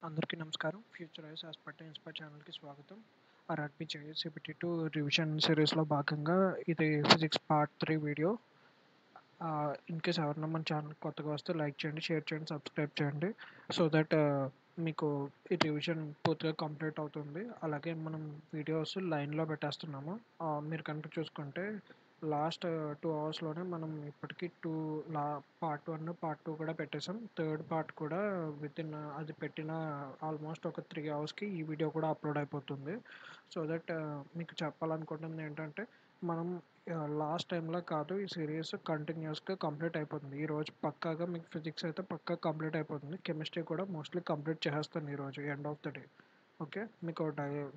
అందరికీ నమస్కారం. ఫ్యూచరైజ్ aspect inspire ఛానల్‌కి స్వాగతం. ఆర్ఆర్‌బీ CPT2 రివిజన్ సిరీస్‌లో భాగంగా ఇది ఫిజిక్స్ పార్ట్ 3 వీడియో. ఇన్‌కేస్ ఎవరైనా మన ఛానల్ కొత్తగా వస్తే లైక్ చేయండి, షేర్ చేయండి, సబ్స్క్రైబ్ చేయండి. సో దట్ మీకు ఈ రివిజన్ పూర్తిగా కంప్లీట్ అవుతుంది. అలాగే మనం వీడియోస్ లైన్‌లో పెట్టేస్తున్నాము. మీరు కనుక చూసుకుంటే లాస్ట్ 2 అవర్స్‌లోనే మనం ఇప్పటికి పార్ట్ 1, పార్ట్ 2 కూడా పెట్టేసాం. థర్డ్ పార్ట్ కూడా వితిన్ అది పెట్టిన ఆల్మోస్ట్ ఒక 3 అవర్స్‌కి ఈ వీడియో కూడా అప్లోడ్ అయిపోతుంది. సో దట్ మీకు చెప్పాలనుకుంటుంది ఏంటంటే మనం లాస్ట్ టైంలా కాదు, ఈ సిరీస్ కంటిన్యూస్‌గా కంప్లీట్ అయిపోతుంది. ఈరోజు పక్కాగా మీకు ఫిజిక్స్ అయితే పక్కా కంప్లీట్ అయిపోతుంది. కెమిస్ట్రీ కూడా మోస్ట్‌లీ కంప్లీట్ చేసేస్తాను ఈరోజు end of the day. Okay. మీకు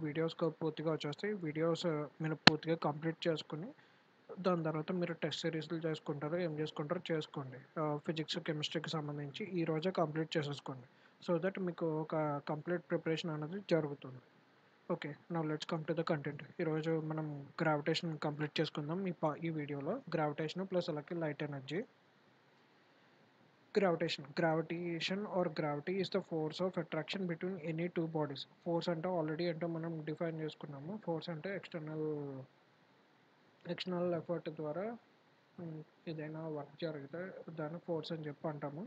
వీడియోస్ పూర్తిగా వచ్చేస్తాయి. వీడియోస్ మీరు పూర్తిగా కంప్లీట్ చేసుకొని దాని తర్వాత మీరు టెస్ట్ సిరీస్‌లు చేసుకుంటారో, ఏం చేసుకుంటారో చేసుకోండి. ఫిజిక్స్, కెమిస్ట్రీకి సంబంధించి ఈ రోజే కంప్లీట్ చేసేసుకోండి. సో దట్ మీకు ఒక కంప్లీట్ ప్రిపరేషన్ అనేది జరుగుతుంది. Okay. Now let's come to the content. ఈరోజు మనం గ్రావిటేషన్ కంప్లీట్ చేసుకుందాం ఈ వీడియోలో. గ్రావిటేషన్ ప్లస్ అలాగే light energy. Gravitation or gravity is the force of attraction between any two bodies. Force అంటే ఆల్రెడీ అంటే మనం డిఫైన్ చేసుకున్నాము. ఫోర్స్ అంటే ఎక్స్టర్నల్ ఎఫర్ట్ ద్వారా ఏదైనా వర్క్ జరిగితే దాన్ని ఫోర్స్ అని చెప్పి అంటాము.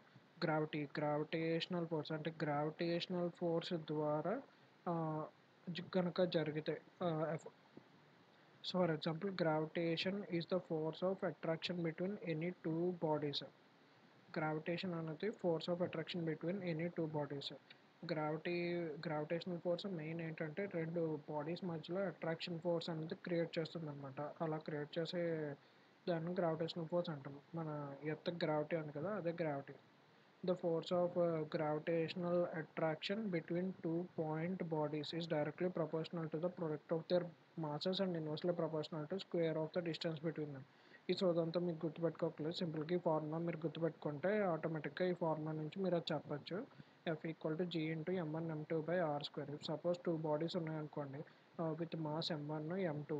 గ్రావిటేషనల్ ఫోర్స్ అంటే గ్రావిటేషనల్ ఫోర్స్ ద్వారా కనుక జరిగితే so for example gravitation is the force of attraction between any two bodies. Gravitation అనేది force of attraction between any two bodies. Gravitational force main ఏంటంటే రెండు బాడీస్ మధ్యలో అట్రాక్షన్ ఫోర్స్ అనేది create చేస్తుంది అనమాట. అలా క్రియేట్ చేసే దాన్ని గ్రావిటేషనల్ ఫోర్స్ అంటాం. మన ఎర్త్ గ్రావిటీ ఉంది కదా, అదే gravity. The force of gravitational attraction between two point bodies is directly proportional to the product of their masses and inversely proportional to square of the distance between them. ఈ సోదంతా మీకు గుర్తుపెట్టుకోకలేదు. సింపుల్గా ఈ formula మీరు గుర్తుపెట్టుకుంటే ఆటోమేటిక్గా ఈ ఫార్ములా నుంచి మీరు అది చెప్పచ్చు. F=G into M1 M2/R². Suppose two bodies ఉన్నాయనుకోండి విత్ మాస్ M1 M2.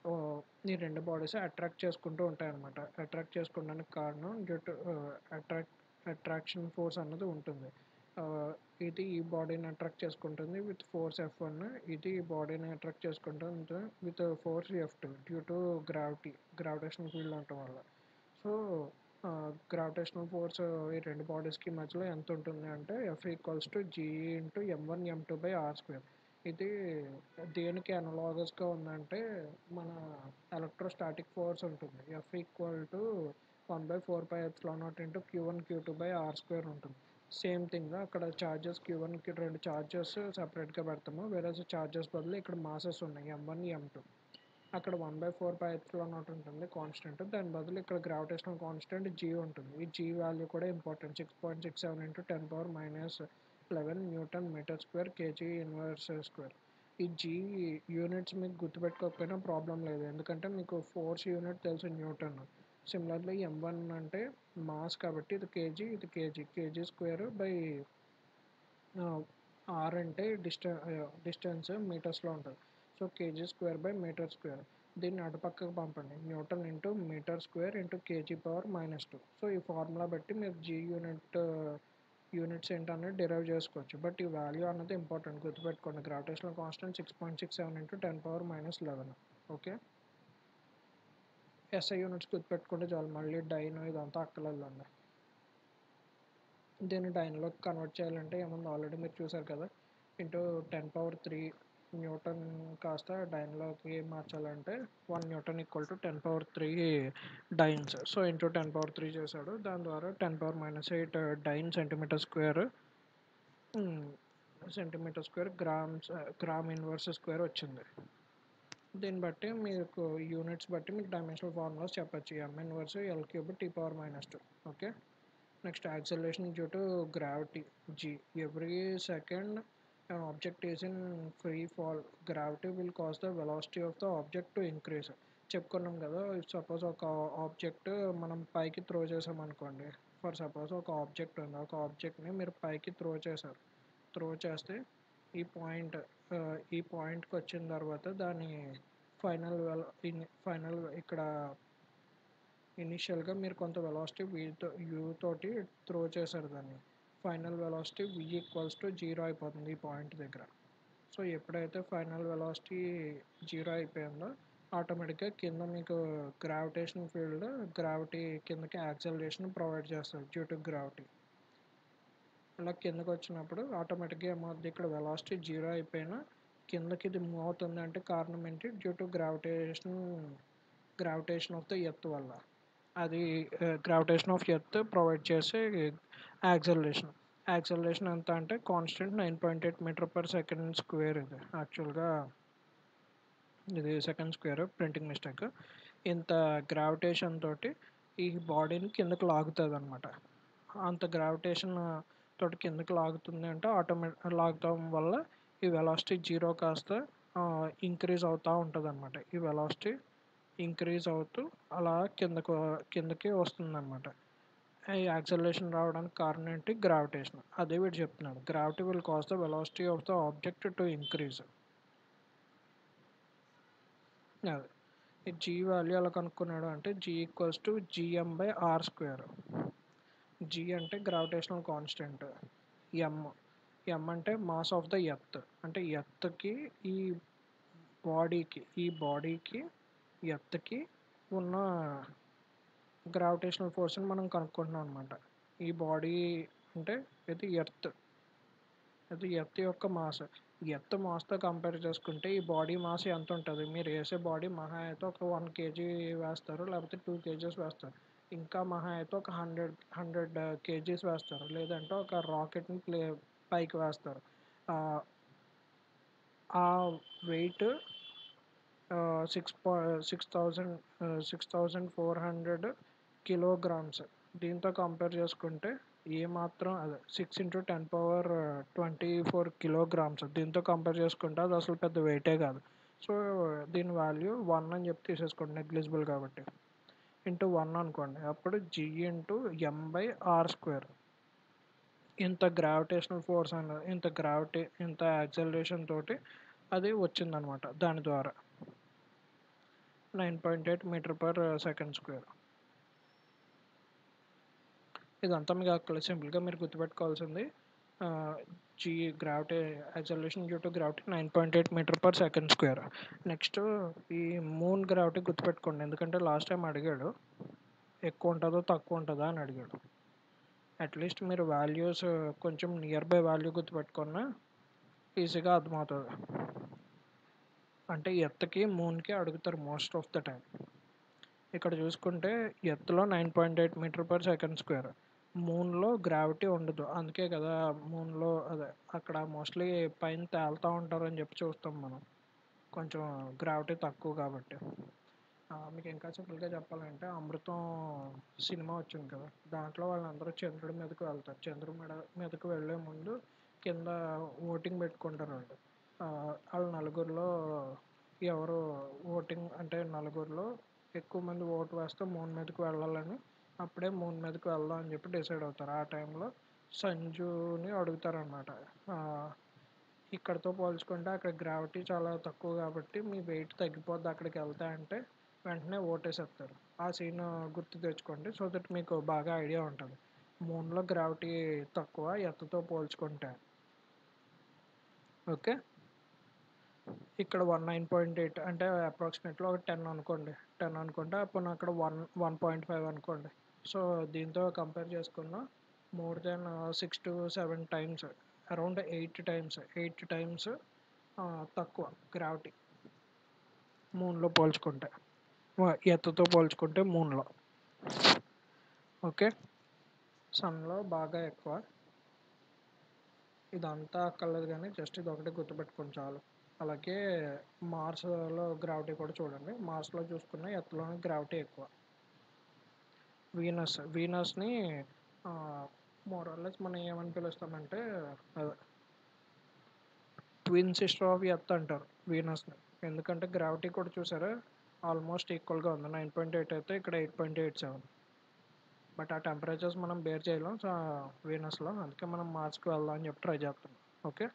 ఓ, ఈ రెండు బాడీస్ అట్రాక్ట్ చేసుకుంటూ ఉంటాయన్నమాట. అట్రాక్ట్ చేసుకోవడానికి కారణం డ్యూ టు అట్రాక్షన్ ఫోర్స్ అన్నది ఉంటుంది. ఆ, ఇది ఈ బాడీని అట్రాక్ట్ చేసుకుంటుంది విత్ ఫోర్స్ F1. ఇది ఈ బాడీని అట్రాక్ట్ చేసుకుంటుంది with force F2 due to gravitational field ఉండటం వల్ల. సో గ్రావిటేషనల్ ఫోర్స్ ఈ రెండు బాడీస్కి మధ్యలో ఎంత ఉంటుంది అంటే F=G ఇంటూ M1 M2/R². ఇది దేనికి అనలాగస్గా ఉందంటే మన ఎలక్ట్రోస్టాటిక్ ఫోర్స్ ఉంటుంది. F=1/4πε0 ఇంటూ Q1 Q2/R² ఉంటుంది. సేమ్ థింగ్ అక్కడ చార్జెస్ Q1కి రెండు చార్జెస్ సపరేట్గా పెడతాము. వేరే చార్జెస్ బదులు ఇక్కడ మాసెస్ ఉన్నాయి M1 M2. అక్కడ 1/4πε0 ఉంటుంది కాన్స్టెంట్. దాని బదులు ఇక్కడ గ్రావిటేషనల్ కాన్స్టెంట్ G ఉంటుంది. ఈ G వాల్యూ కూడా important. 6.67 into 10⁻11 newton metre square KG inverse square. ఈ G యూనిట్స్ మీకు గుర్తుపెట్టుకోకపోయినా ప్రాబ్లం లేదు, ఎందుకంటే మీకు ఫోర్స్ యూనిట్ తెలుసు న్యూటన్. సిమిలర్లీ M1 అంటే మాస్ కాబట్టి ఇది కేజీ, ఇది కేజీ స్క్వేర్ బై ఆర్ అంటే డిస్టెన్స్ మీటర్స్లో ఉంటుంది. సో kg²/మీటర్ స్క్వేర్. దీన్ని అటుపక్కకు పంపండి. Newton into metre square into kg⁻². So ఈ ఫార్ములా బట్టి మీరు G యూనిట్స్ ఏంటనేది డిరైవ్ చేసుకోవచ్చు. బట్ ఈ వాల్యూ అన్నది ఇంపార్టెంట్, గుర్తుపెట్టుకోండి. Gravitational constant 6.67 into 10⁻11. Okay. SI units గుర్తుపెట్టుకుంటే చాలు, మళ్ళీ డైన్ ఇదంతా అక్కర్లేదండి. దీన్ని డైన్లోకి కన్వర్ట్ చేయాలంటే ఏముంది, ఆల్రెడీ మీరు చూసారు కదా. ఇంటూ 10⁻3 న్యూటన్ కాస్త డైన్లోకి మార్చాలంటే 1 న్యూటన్ = 10⁻3 డైన్స్. సో ఇంటూ 10⁻3 చేశాడు. దాని ద్వారా 10⁻−8 dyne centimetre square gram inverse square వచ్చింది. దీన్ని బట్టి మీకు యూనిట్స్ బట్టి మీకు డైమెన్షనల్ ఫార్ములాస్ చెప్పచ్చు. M−1 L³ T⁻². Okay. Next, acceleration due to gravity G. Every second an object is in free fall, gravity will cause the velocity of the object to increase. చెప్పుకున్నాం కదా, suppose ఒక object మనం పైకి throw చేసాం అనుకోండి. For suppose ఒక object ఉంది, ఒక ఆబ్జెక్ట్ని మీరు పైకి త్రో చేస్తే ఈ పాయింట్కి వచ్చిన తర్వాత దాని ఫైనల్ ఇక్కడ ఇనీషియల్గా మీరు కొంత వెలాసిటీ యూ తోటి త్రో చేశారు దాన్ని. Final velocity v equals to zero అయిపోతుంది ఈ పాయింట్ దగ్గర. సో ఎప్పుడైతే ఫైనల్ వెలాసిటీ జీరో అయిపోయిందో ఆటోమేటిక్గా కింద మీకు గ్రావిటేషన్ ఫీల్డ్ గ్రావిటీ కిందకి యాక్సలరేషన్ ప్రొవైడ్ చేస్తుంది డ్యూ టు గ్రావిటీ. ఇలా కిందకి వచ్చినప్పుడు ఆటోమేటిక్గా ఏమవుతుంది, ఇక్కడ వెలాసిటీ జీరో అయిపోయినా కిందకి ఇది మూవ్ అవుతుంది అంటే కారణం ఏంటి, due to gravitation of the earth వల్ల. అది గ్రావిటేషన్ ఆఫ్ ఎర్త్ ప్రొవైడ్ చేసే యాక్సలరేషన్ ఎంత అంటే constant 9.8 metre per second square. ఇది యాక్చువల్గా ఇది సెకండ్ స్క్వేర్, ప్రింటింగ్ మిస్టేక్. ఇంత గ్రావిటేషన్ తోటి ఈ బాడీని కిందకి లాగుతుంది అనమాట. అంత గ్రావిటేషన్ తోటి కిందకి లాగుతుంది అంటే లాగటం వల్ల ఈ వెలాసిటీ జీరో కాస్త ఇంక్రీజ్ అవుతూ ఉంటుంది అనమాట. ఈ వెలాసిటీ ఇంక్రీజ్ అవుతూ అలా కిందకి వస్తుంది అనమాట. ఈ యాక్సలరేషన్ రావడానికి కారణం ఏంటి, గ్రావిటేషన్. అదే వీడు చెప్తున్నాడు, gravity will cause the velocity of the object to increase. అదే ఈ జీ వాల్యూ ఎలా కనుక్కున్నాడు అంటే G equals to gm/r². G అంటే గ్రావిటేషనల్ కాన్స్టెంట్, ఎం అంటే మాస్ ఆఫ్ ద ఎర్త్. అంటే ఎర్త్కి ఈ బాడీకి ఎర్త్కి ఉన్న గ్రావిటేషనల్ ఫోర్స్ని మనం కనుక్కుంటున్నాం అనమాట. ఈ బాడీ అంటే ఇది ఎర్త్ యొక్క మాస్. ఎర్త్ మాస్తో కంపేర్ చేసుకుంటే ఈ బాడీ మాస్ ఎంత ఉంటుంది, మీరు వేసే బాడీ మహా అయితే ఒక 1 kg వేస్తారు, లేకపోతే 2 kgs వేస్తారు. ఇంకా మహా అయితే ఒక 100 kgs వేస్తారు, లేదంటే ఒక రాకెట్ని పైకి వేస్తారు. ఆ వెయిట్ 6,400 కిలోగ్రామ్స్. దీంతో కంపేర్ చేసుకుంటే ఏమాత్రం అదే 6 × 10⁻24 కిలోగ్రామ్స్. దీంతో కంపేర్ చేసుకుంటే అది అసలు పెద్ద వెయిటే కాదు. సో దీని వాల్యూ 1 అని చెప్పి తీసేసుకోండి, నెగ్లిజిబుల్ కాబట్టి. ఇంటూ 1 అనుకోండి, అప్పుడు g/m/r². ఇంత గ్రావిటేషనల్ ఫోర్స్ అన్నది ఇంత యాక్సలరేషన్ తోటి అది వచ్చిందనమాట. దాని ద్వారా 9.8 మీటర్ పర్ సెకండ్ స్క్వేర్. ఇదంతా మీకు అక్కడ సింపుల్గా మీరు గుర్తుపెట్టుకోవాల్సింది, gravity acceleration due to gravity 9.8 metre per second square. Next ఈ మూన్ గ్రావిటీ గుర్తుపెట్టుకోండి, ఎందుకంటే లాస్ట్ టైం అడిగాడు ఎక్కువ ఉంటుందో తక్కువ ఉంటుందా అని అడిగాడు. అట్లీస్ట్ మీరు వాల్యూస్ కొంచెం నియర్ బై వాల్యూ గుర్తుపెట్టుకున్నా ఈజీగా అర్థమవుతుంది. అంటే ఎర్త్కి మూన్కి అడుగుతారు మోస్ట్ ఆఫ్ ద టైం. ఇక్కడ చూసుకుంటే ఎర్త్లో 9.8 మీటర్ పర్ సెకండ్ స్క్వేర్, మూన్లో గ్రావిటీ ఉండదు. అందుకే కదా మూన్లో అక్కడ మోస్ట్లీ పైన తేలుతూ ఉంటారు అని చెప్పి చూస్తాం మనం, కొంచెం గ్రావిటీ తక్కువ కాబట్టి. మీకు ఇంకా సింపుల్గా చెప్పాలంటే అమృతం సినిమా వచ్చింది కదా, దాంట్లో వాళ్ళందరూ చంద్రుడి మీదకి వెళ్తారు. చంద్రుడి మీదకి వెళ్ళే ముందు కింద ఓటింగ్ పెట్టుకుంటారు వాళ్ళు. వాళ్ళ నలుగురిలో ఎవరు ఓటింగ్ అంటే నలుగురిలో ఎక్కువ మంది ఓటు వేస్తే మూన్ మీదకి వెళ్ళాలని, అప్పుడే మూన్ మీదకి వెళ్దాం అని చెప్పి డిసైడ్ అవుతారు. ఆ టైంలో సంజుని అడుగుతారనమాట, ఇక్కడతో పోల్చుకుంటే అక్కడ గ్రావిటీ చాలా తక్కువ కాబట్టి మీ వెయిట్ తగ్గిపోద్ది అక్కడికి వెళ్తా అంటే వెంటనే ఓటేసేస్తారు. ఆ సీన్ గుర్తు తెచ్చుకోండి, సో దట్ మీకు బాగా ఐడియా ఉంటుంది. మూన్లో గ్రావిటీ తక్కువ ఎర్త్తో పోల్చుకుంటే. ఓకే, ఇక్కడ 9.8 అంటే అప్రాక్సిమేట్లీ ఒక 10 అనుకోండి, అప్పుడు అక్కడ 1.5 అనుకోండి. సో దీంతో కంపేర్ చేసుకున్న more than 6 to 7 times, around 8 times తక్కువ గ్రావిటీ మూన్లో పోల్చుకుంటే, ఎర్త్తో పోల్చుకుంటే మూన్లో. ఓకే, సన్లో బాగా ఎక్కువ. ఇదంతా అక్కర్లేదు కానీ జస్ట్ ఇది ఒకటి గుర్తుపెట్టుకోండి చాలు. అలాగే మార్స్లో గ్రావిటీ కూడా చూడండి, మార్స్లో చూసుకున్న ఎర్త్లోనే గ్రావిటీ ఎక్కువ. వీనస్ని మోరల్లెస్ మనం ఏమని పిలుస్తామంటే ట్విన్ సిస్టర్ ఆఫ్ ఎర్త్ అంటారు వీనస్ని. ఎందుకంటే గ్రావిటీ కూడా చూసారా ఆల్మోస్ట్ ఈక్వల్గా ఉంది, 9.8 అయితే ఇక్కడ 8.87. బట్ ఆ టెంపరేచర్స్ మనం బేర్ చేయలేం వీనస్లో, అందుకే మనం మార్స్కి వెళ్దాం అని చెప్పి ట్రై చేస్తాం. ఓకే,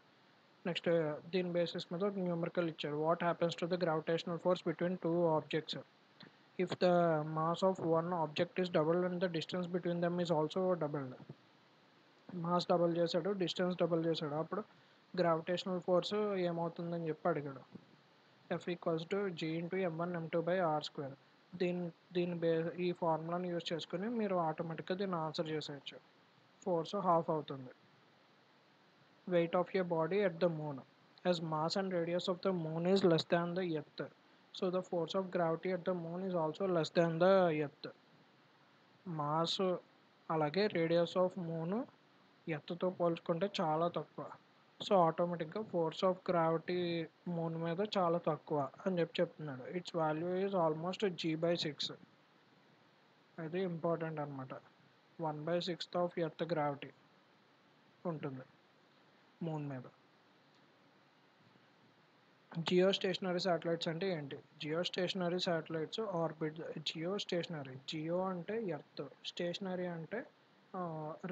నెక్స్ట్ దీని బేసిస్ మీద ఒక న్యూమరికల్ ఇచ్చారు. What happens to the gravitational force between two objects if the mass of one object is doubled and the distance between them is also doubled? Mass double చేశాడు, distance double చేశాడు. అప్పుడు gravitational force ఏమవుతుందని చెప్పి అడిగాడు. F=g/m1m2/r². దీని దీని బే ఈ ఫార్ములాని use చేసుకుని మీరు ఆటోమేటిక్గా దీన్ని ఆన్సర్ చేసేయచ్చు. ఫోర్స్ హాఫ్ అవుతుంది. Weight of a body at the moon, as mass and radius of the moon is less than the earth, so the force of gravity at the moon is also less than the earth. Mass అలాగే radius of moon ఎర్త్తో పోల్చుకుంటే చాలా తక్కువ. So ఆటోమేటిక్గా force of gravity moon మీద చాలా తక్కువ అని చెప్తున్నాడు. It's value is almost g/6. అది ఇంపార్టెంట్ అనమాట. 1/6 ఆఫ్ ఎర్త్ గ్రావిటీ ఉంటుంది మూన్ మీద. జియో స్టేషనరీ శాటిలైట్స్ అంటే ఏంటి? Geostationary satellites orbit. Geo అంటే ఎర్త్, స్టేషనరీ అంటే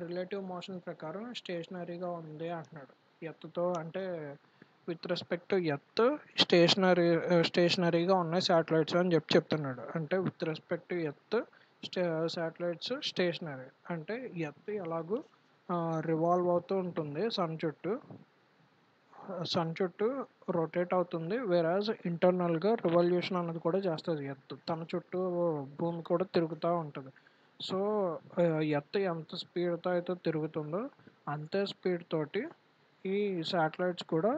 రిలేటివ్ మోషన్ ప్రకారం స్టేషనరీగా ఉంది అంటున్నాడు. ఎర్త్తో అంటే విత్ రెస్పెక్ట్ టు ఎర్త్ స్టేషనరీగా ఉన్నాయి శాటిలైట్స్ అని చెప్తున్నాడు. అంటే with respect to earth satellites stationary అంటే ఎర్త్ ఎలాగూ రివాల్వ్ అవుతూ ఉంటుంది సన్ చుట్టూ రొటేట్ అవుతుంది. వేరాజ్ ఇంటర్నల్గా రివల్యూషన్ అన్నది కూడా చేస్తుంది. ఎర్త్ తన చుట్టూ భూమి కూడా తిరుగుతూ ఉంటుంది. సో ఎర్త్ ఎంత స్పీడ్తో అయితే తిరుగుతుందో అంతే స్పీడ్ తోటి ఈ శాటిలైట్స్ కూడా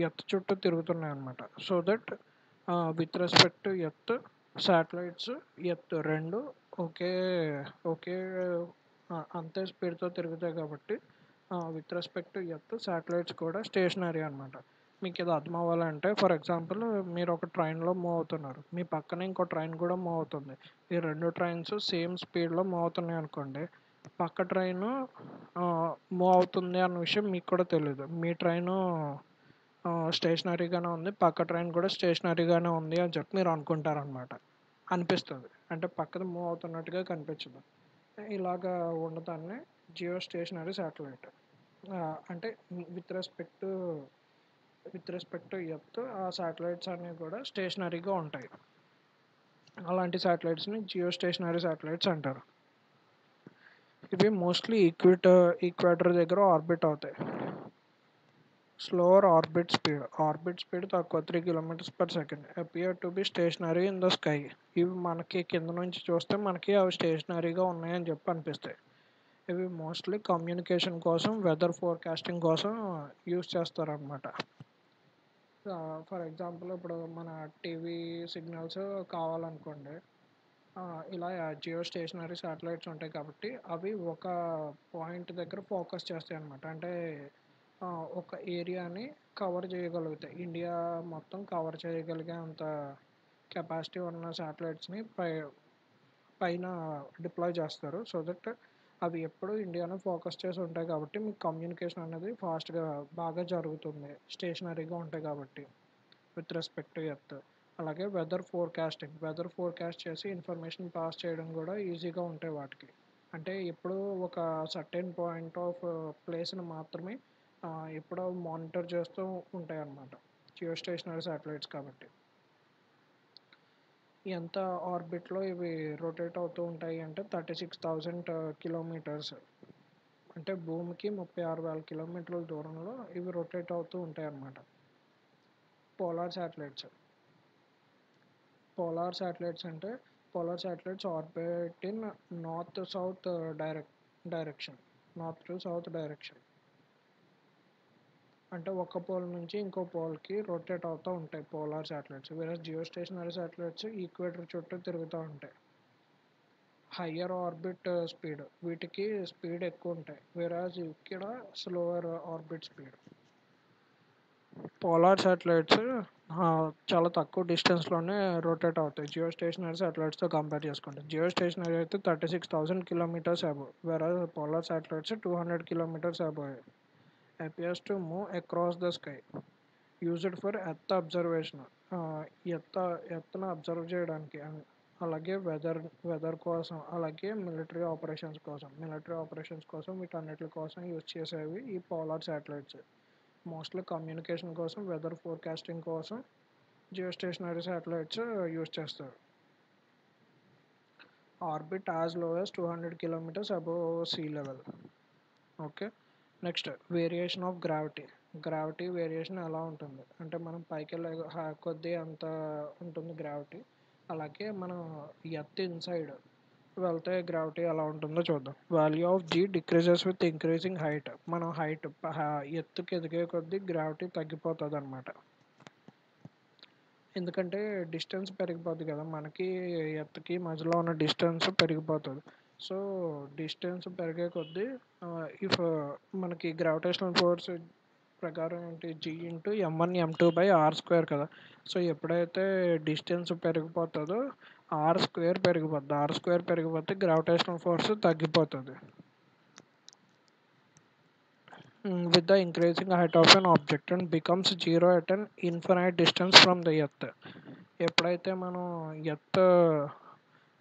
ఎర్త్ చుట్టూ తిరుగుతున్నాయి అన్నమాట. So that with respect to earth satellites earth రెండు ఒకే ఒకే అంతే స్పీడ్తో తిరుగుతాయి కాబట్టి with respect to earth satellites కూడా స్టేషనరీ అనమాట. మీకు ఇది అర్థం అవ్వాలంటే ఫర్ ఎగ్జాంపుల్ మీరు ఒక ట్రైన్లో మూవ్ అవుతున్నారు, మీ పక్కన ఇంకో ట్రైన్ కూడా మూవ్ అవుతుంది. ఈ రెండు ట్రైన్స్ సేమ్ స్పీడ్లో మూవ్ అవుతున్నాయి అనుకోండి, పక్క ట్రైన్ మూవ్ అవుతుంది అన్న విషయం మీకు కూడా తెలియదు. మీ ట్రైను స్టేషనరీగానే ఉంది, పక్క ట్రైన్ కూడా స్టేషనరీగానే ఉంది అని చెప్పి మీరు అనుకుంటారనమాట. అనిపిస్తుంది అంటే పక్కన మూవ్ అవుతున్నట్టుగా కనిపించదు. ఇలాగా ఉండదాన్ని జియో స్టేషనరీ శాటిలైట్. అంటే విత్ రెస్పెక్ట్ టు ఎర్త్ ఆ శాటిలైట్స్ అనేవి కూడా స్టేషనరీగా ఉంటాయి. అలాంటి శాటిలైట్స్ని జియో స్టేషనరీ శాటిలైట్స్ అంటారు. ఇవి మోస్ట్లీ ఈక్వేటర్ దగ్గర ఆర్బిట్ అవుతాయి. స్లోవర్ ఆర్బిట్ స్పీడ్ తక్కువ 3 km/s appear to be stationary in the sky. ఇవి మనకి కింద నుంచి చూస్తే మనకి అవి స్టేషనరీగా ఉన్నాయని చెప్పి అనిపిస్తాయి. ఇవి మోస్ట్లీ కమ్యూనికేషన్ కోసం, వెదర్ ఫోర్కాస్టింగ్ కోసం యూస్ చేస్తారనమాట. ఫర్ ఎగ్జాంపుల్ ఇప్పుడు మన టీవీ సిగ్నల్స్ కావాలనుకోండి, ఇలా జియో స్టేషనరీ శాటిలైట్స్ ఉంటాయి కాబట్టి అవి ఒక పాయింట్ దగ్గర ఫోకస్ చేస్తాయి అన్నమాట. అంటే ఒక ఏరియాని కవర్ చేయగలుగుతాయి. ఇండియా మొత్తం కవర్ చేయగలిగే అంత కెపాసిటీ ఉన్న శాటిలైట్స్ని పైన డిప్లాయ్ చేస్తారు. సో దట్ అవి ఎప్పుడు ఇండియాను ఫోకస్ చేసి ఉంటాయి కాబట్టి మీకు కమ్యూనికేషన్ అనేది ఫాస్ట్గా బాగా జరుగుతుంది, స్టేషనరీగా ఉంటాయి కాబట్టి విత్ రెస్పెక్ట్ టు ఎర్త్. అలాగే వెదర్ ఫోర్కాస్ట్ చేసి ఇన్ఫర్మేషన్ పాస్ చేయడం కూడా ఈజీగా ఉంటాయి వాటికి. అంటే ఎప్పుడు ఒక సర్టెన్ పాయింట్ ఆఫ్ ప్లేస్ని మాత్రమే ఎప్పుడో మానిటర్ చేస్తూ ఉంటాయి అన్నమాట జియో స్టేషనరీ శాటిలైట్స్ కాబట్టి. ఎంత ఆర్బిట్లో ఇవి రొటేట్ అవుతూ ఉంటాయి అంటే 36,000 కిలోమీటర్స్, అంటే భూమికి 36,000 కిలోమీటర్ల దూరంలో ఇవి రొటేట్ అవుతూ ఉంటాయి అన్నమాట. Polar satellites orbit in north to south direction. అంటే ఒక పోల్ నుంచి ఇంకో పోల్కి రొటేట్ అవుతూ ఉంటాయి పోలార్ శాటిలైట్స్. వేరే జియో స్టేషనరీ శాటిలైట్స్ ఈక్వేటర్ చుట్టూ తిరుగుతూ ఉంటాయి. హయ్యర్ ఆర్బిట్ స్పీడ్, వీటికి స్పీడ్ ఎక్కువ ఉంటాయి, వేరే ఇక్కడ slower orbit speed. Polar satellites చాలా తక్కువ డిస్టెన్స్లోనే రొటేట్ అవుతాయి జియో స్టేషనరీ శాటిలైట్స్తో కంపేర్ చేసుకుంటే. జియో స్టేషనరీ అయితే 36,000 కిలోమీటర్స్ అబోవ్, వేరే polar satellites 200 kilometres above. appears to move across the sky, used for earth observation. ఎర్త్ను అబ్జర్వ్ చేయడానికి, అలాగే వెదర్ కోసం, అలాగే మిలిటరీ ఆపరేషన్స్ కోసం వీటన్నిటి కోసం యూజ్ చేసేవి ఈ పోలార్ శాటిలైట్స్. మోస్ట్లీ కమ్యూనికేషన్ కోసం, వెదర్ ఫోర్కాస్టింగ్ కోసం జియో స్టేషనరీ శాటిలైట్స్ యూజ్ చేస్తారు. Orbit as low as 200 kilometres above sea level. Okay, next variation of gravity. Gravity variation ఎలా ఉంటుంది అంటే మనం పైకి వెళ్ళే కొద్దీ అంత ఉంటుంది గ్రావిటీ. అలాగే మనం ఎర్త్ ఇన్సైడ్ వెళ్తే గ్రావిటీ ఎలా ఉంటుందో చూద్దాం. Value of G decreases with increasing height. మనం హైట్ ఎత్తుకి ఎదిగే కొద్దీ గ్రావిటీ తగ్గిపోతుంది అనమాట. ఎందుకంటే డిస్టెన్స్ పెరిగిపోద్ది కదా, మనకి ఎర్త్కి మధ్యలో ఉన్న డిస్టెన్స్ పెరిగిపోతుంది. సో డిస్టెన్స్ పెరిగే కొద్దీ ఇఫ్ మనకి గ్రావిటేషనల్ ఫోర్స్ ప్రకారం ఏంటి జీ ఇంటూ m1m2/r² కదా. సో ఎప్పుడైతే డిస్టెన్స్ పెరిగిపోతుందో r² పెరిగిపోద్ది. r² పెరిగిపోతే గ్రావిటేషనల్ ఫోర్స్ తగ్గిపోతుంది with the increasing height of an object and becomes zero at an infinite distance from the earth. ఎప్పుడైతే మనం ఎర్త్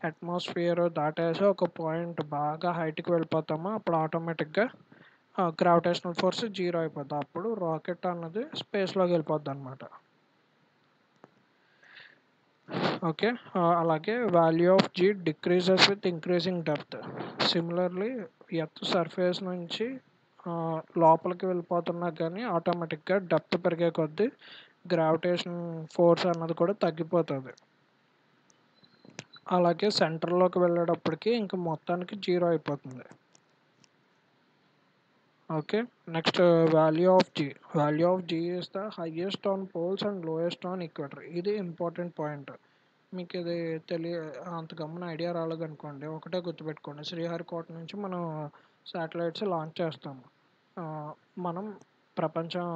అట్మాస్ఫియర్ దాటేసి ఒక పాయింట్ బాగా హైట్కి వెళ్ళిపోతామో అప్పుడు ఆటోమేటిక్గా గ్రావిటేషనల్ ఫోర్స్ జీరో అయిపోద్ది. అప్పుడు రాకెట్ అన్నది స్పేస్లోకి వెళ్ళిపోద్ది అనమాట. ఓకే. అలాగే value of G decreases with increasing depth. Similarly earth surface నుంచి లోపలికి వెళ్ళిపోతున్నా కానీ ఆటోమేటిక్గా డెప్త్ పెరిగే కొద్దీ గ్రావిటేషన్ ఫోర్స్ అన్నది కూడా తగ్గిపోతుంది. అలాగే సెంటర్లోకి వెళ్ళేటప్పటికి ఇంక మొత్తానికి జీరో అయిపోతుంది. Okay. Next value of G. Value of G is the highest on poles and lowest on equator. ఇది ఇంపార్టెంట్ పాయింట్. మీకు ఇది అంత గమ్మున ఐడియా రాలేదనుకోండి, ఒకటే గుర్తుపెట్టుకోండి. శ్రీహరికోట నుంచి మనం శాటిలైట్స్ లాంచ్ చేస్తాము. మనం ప్రపంచం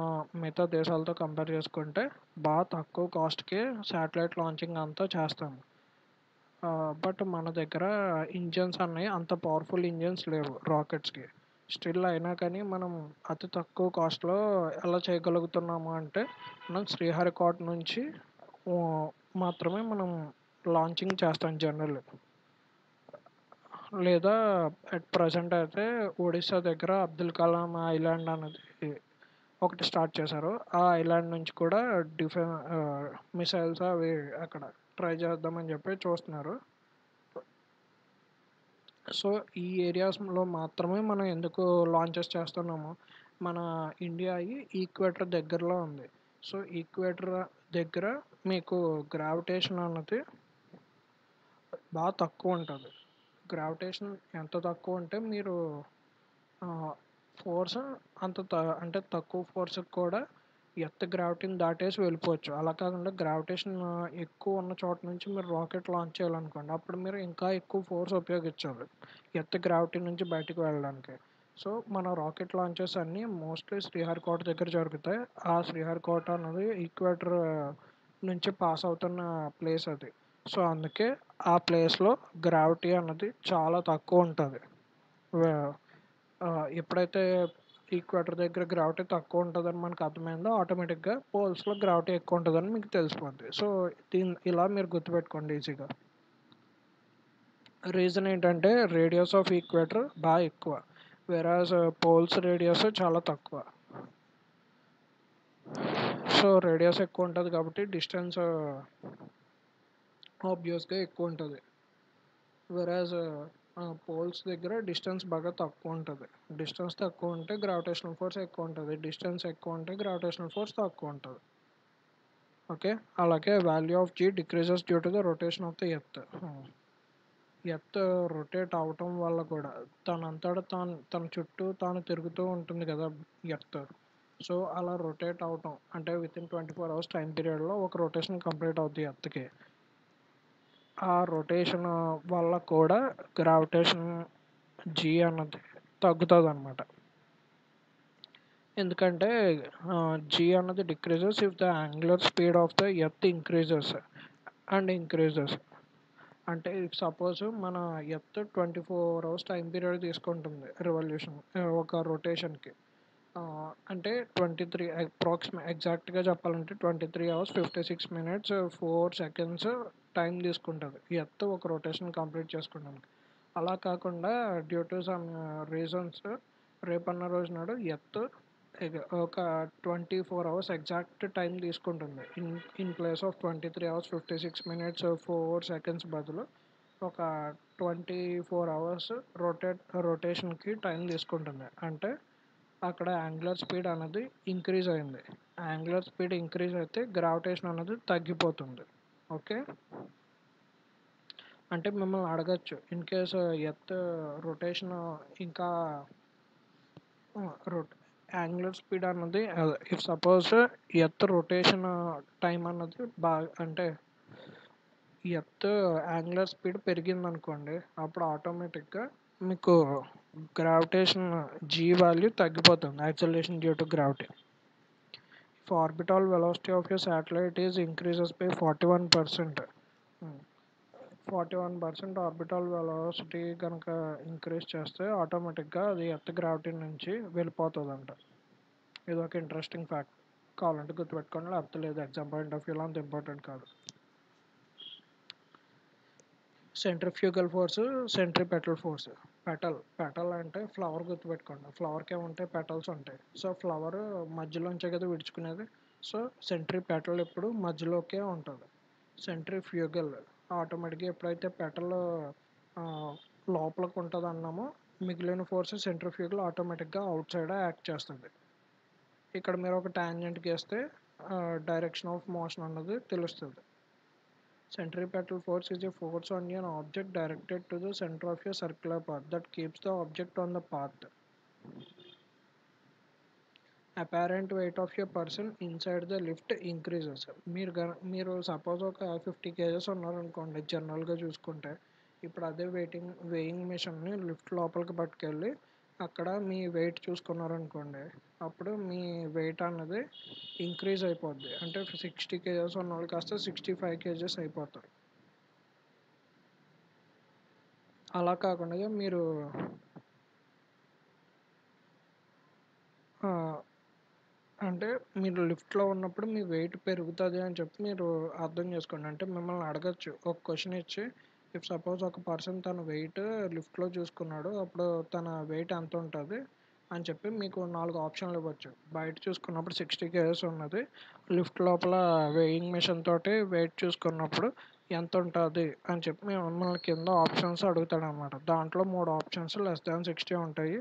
మిగతా దేశాలతో కంపేర్ చేసుకుంటే బాగా తక్కువ కాస్ట్కి శాటిలైట్ లాంచింగ్ అంతా చేస్తాము. బట్ మన దగ్గర ఇంజన్స్ అన్నీ అంత పవర్ఫుల్ ఇంజన్స్ లేవు రాకెట్స్కి. స్టిల్ అయినా కానీ మనం అతి తక్కువ కాస్ట్లో ఎలా చేయగలుగుతున్నాము అంటే మనం శ్రీహరికోట నుంచి మాత్రమే మనం లాంచింగ్ చేస్తాం జనరల్. లేదా అట్ ప్రజెంట్ అయితే ఒడిశా దగ్గర అబ్దుల్ కలాం ఐలాండ్ అనేది ఒకటి స్టార్ట్ చేశారు. ఆ ఐలాండ్ నుంచి కూడా మిసైల్స్ అవి అక్కడ ట్రై చేద్దామని చెప్పి చూస్తున్నారు. సో ఈ ఏరియాస్లో మాత్రమే మనం ఎందుకు లాంచెస్ చేస్తున్నాము, మన ఇండియా ఈక్వేటర్ దగ్గరలో ఉంది. సో ఈక్వేటర్ దగ్గర మీకు గ్రావిటేషన్ అన్నది బాగా తక్కువ ఉంటుంది. గ్రావిటేషన్ ఎంత తక్కువ ఉంటే మీరు ఫోర్స్ అంత అంటే తక్కువ ఫోర్స్కి కూడా ఎర్త్ గ్రావిటీని దాటేసి వెళ్ళిపోవచ్చు. అలా కాకుండా గ్రావిటేషన్ ఎక్కువ ఉన్న చోట నుంచి మీరు రాకెట్ లాంచ్ చేయాలనుకోండి, అప్పుడు మీరు ఇంకా ఎక్కువ ఫోర్స్ ఉపయోగించాలి ఎర్త్ గ్రావిటీ నుంచి బయటకు వెళ్ళడానికి. సో మన రాకెట్ లాంచెస్ అన్నీ మోస్ట్లీ శ్రీహరికోట దగ్గర జరుగుతాయి. ఆ శ్రీహరికోట అన్నది ఈక్వేటర్ నుంచి పాస్ అవుతున్న ప్లేస్ అది. సో అందుకే ఆ ప్లేస్లో గ్రావిటీ అన్నది చాలా తక్కువ ఉంటుంది. ఎప్పుడైతే ఈక్వేటర్ దగ్గర గ్రావిటీ తక్కువ ఉంటుందని మనకు అర్థమైందో ఆటోమేటిక్గా పోల్స్లో గ్రావిటీ ఎక్కువ ఉంటుందని మీకు తెలిసిపోద్ది. సో ఇలా మీరు గుర్తుపెట్టుకోండి ఈజీగా. రీజన్ ఏంటంటే రేడియస్ ఆఫ్ ఈక్వేటర్ బాగా ఎక్కువ, వెరాజ్ పోల్స్ రేడియస్ చాలా తక్కువ. సో రేడియస్ ఎక్కువ ఉంటుంది కాబట్టి డిస్టెన్స్ ఆబ్వియస్గా ఎక్కువ ఉంటుంది. వెరాజ్ పోల్స్ దగ్గర డిస్టెన్స్ బాగా తక్కువ ఉంటుంది. డిస్టెన్స్ తక్కువ ఉంటే గ్రావిటేషనల్ ఫోర్స్ ఎక్కువ ఉంటుంది, డిస్టెన్స్ ఎక్కువ ఉంటే గ్రావిటేషనల్ ఫోర్స్ తక్కువ ఉంటుంది. ఓకే. అలాగే value of G decreases due to the rotation of the earth. Earth rotate అవటం వల్ల కూడా తన చుట్టూ తాను తిరుగుతూ ఉంటుంది కదా ఎర్త్. సో అలా రొటేట్ అవటం అంటే వితిన్ 24 hours టైం పీరియడ్లో ఒక రొటేషన్ కంప్లీట్ అవుతుంది ఎర్త్కి. ఆ రొటేషన్ వల్ల కూడా గ్రావిటేషన్ జీ అన్నది తగ్గుతుంది అనమాట. ఎందుకంటే జీ అన్నది decreases if the angular speed of the earth increases. అంటే సపోజ్ మన ఎర్త్ 24 hours టైం పీరియడ్ తీసుకుంటుంది రివల్యూషన్ ఒక రొటేషన్కి. అంటే 23 ఎగ్జాక్ట్గా చెప్పాలంటే 23 hours 56 minutes 4 seconds టైం తీసుకుంటుంది ఎర్త్ ఒక రొటేషన్ కంప్లీట్ చేసుకోవడానికి. అలా కాకుండా డ్యూ టు సమ్ రీజన్స్ రేపన్న రోజు నాడు ఎర్త్ ఒక 24 hours ఎగ్జాక్ట్ టైం తీసుకుంటుంది. In place of 23 hours 56 minutes 4 seconds బదులు ఒక 24 hours రొటేషన్కి టైం తీసుకుంటుంది. అంటే అక్కడ యాంగులర్ స్పీడ్ అనేది ఇంక్రీజ్ అయింది. యాంగులర్ స్పీడ్ ఇంక్రీజ్ అయితే గ్రావిటేషన్ అనేది తగ్గిపోతుంది. ఓకే, అంటే మిమ్మల్ని అడగచ్చు ఇన్ కేసు ఎర్త్ రొటేషన్ ఇంకా రొట్ యాంగులర్ స్పీడ్ అన్నది if suppose earth rotation time అన్నది బాగా అంటే ఎర్త్ యాంగులర్ స్పీడ్ పెరిగిందనుకోండి, అప్పుడు ఆటోమేటిక్గా మీకు గ్రావిటేషన్ జీ వాల్యూ తగ్గిపోతుంది, acceleration due to gravity. If orbital velocity of your satellite is increases by 41%, 41% orbital velocity కనుక ఇంక్రీజ్ చేస్తే ఆటోమేటిక్గా అది ఎర్త్ గ్రావిటీ నుంచి వెళ్ళిపోతుందంట. ఇది ఒక ఇంట్రెస్టింగ్ ఫ్యాక్ట్, కావాలంటే గుర్తుపెట్టుకోండి, లేకపోతే లేదు, ఎగ్జామ్ పాయింట్ ఆఫ్ వ్యూలో అంత ఇంపార్టెంట్ కాదు. Centrifugal force, centripetal force. Petal అంటే ఫ్లవర్ గుర్తుపెట్టుకోండి, ఫ్లవర్కి ఏముంటాయి, పెటల్స్ ఉంటాయి. సో ఫ్లవర్ మధ్యలోంచే కదా విడుచుకునేది, సో సెంట్రిపెటల్ ఎప్పుడు మధ్యలోకే ఉంటుంది. సెంట్రిఫ్యూగల్ ఆటోమేటిక్గా ఎప్పుడైతే పెటల్ లోపలికి ఉంటుంది అన్నామో, మిగిలిన ఫోర్స్ సెంట్రిఫ్యూగల్ ఆటోమేటిక్గా అవుట్ సైడ్ యాక్ట్ చేస్తుంది. ఇక్కడ మీరు ఒక టాంజెంట్ గీస్తే డైరెక్షన్ ఆఫ్ మోషన్ అన్నది తెలుస్తుంది. Centripetal force is a force on an object directed to the center of a circular path that keeps the object on the path. Apparent weight of a person inside the lift increases. మీరు suppose ఒక 50 kgs ఉన్నారనుకోండి, జనరల్గా చూసుకుంటే, ఇప్పుడు అదే weighing మిషన్ని lift లోపలికి పట్టుకెళ్ళి అక్కడ మీ వెయిట్ చూసుకున్నారనుకోండి, అప్పుడు మీ వెయిట్ అన్నది ఇంక్రీజ్ అయిపోద్ది. అంటే 60 kgs ఉన్న వాళ్ళు కాస్త 65 kgs అయిపోతారు. అలా కాకుండా మీరు అంటే మీరు లిఫ్ట్లో ఉన్నప్పుడు మీ వెయిట్ పెరుగుతుంది అని చెప్పి మీరు అర్థం చేసుకోండి. అంటే మిమ్మల్ని అడగచ్చు ఒక క్వశ్చన్ ఇచ్చి, ఇఫ్ సపోజ్ ఒక పర్సన్ తన వెయిట్ లిఫ్ట్లో చూసుకున్నాడు, అప్పుడు తన వెయిట్ ఎంత ఉంటుంది అని చెప్పి మీకు 4 ఆప్షన్లు ఇవ్వచ్చు. బయట చూసుకున్నప్పుడు 60 kgs ఉన్నది, లిఫ్ట్ లోపల వెయింగ్ మిషన్ తోటి వెయిట్ చూసుకున్నప్పుడు ఎంత ఉంటుంది అని చెప్పి మిమ్మల్ని కింద ఆప్షన్స్ అడుగుతాడు అనమాట. దాంట్లో 3 ఆప్షన్స్ లెస్ దాన్ 60 ఉంటాయి,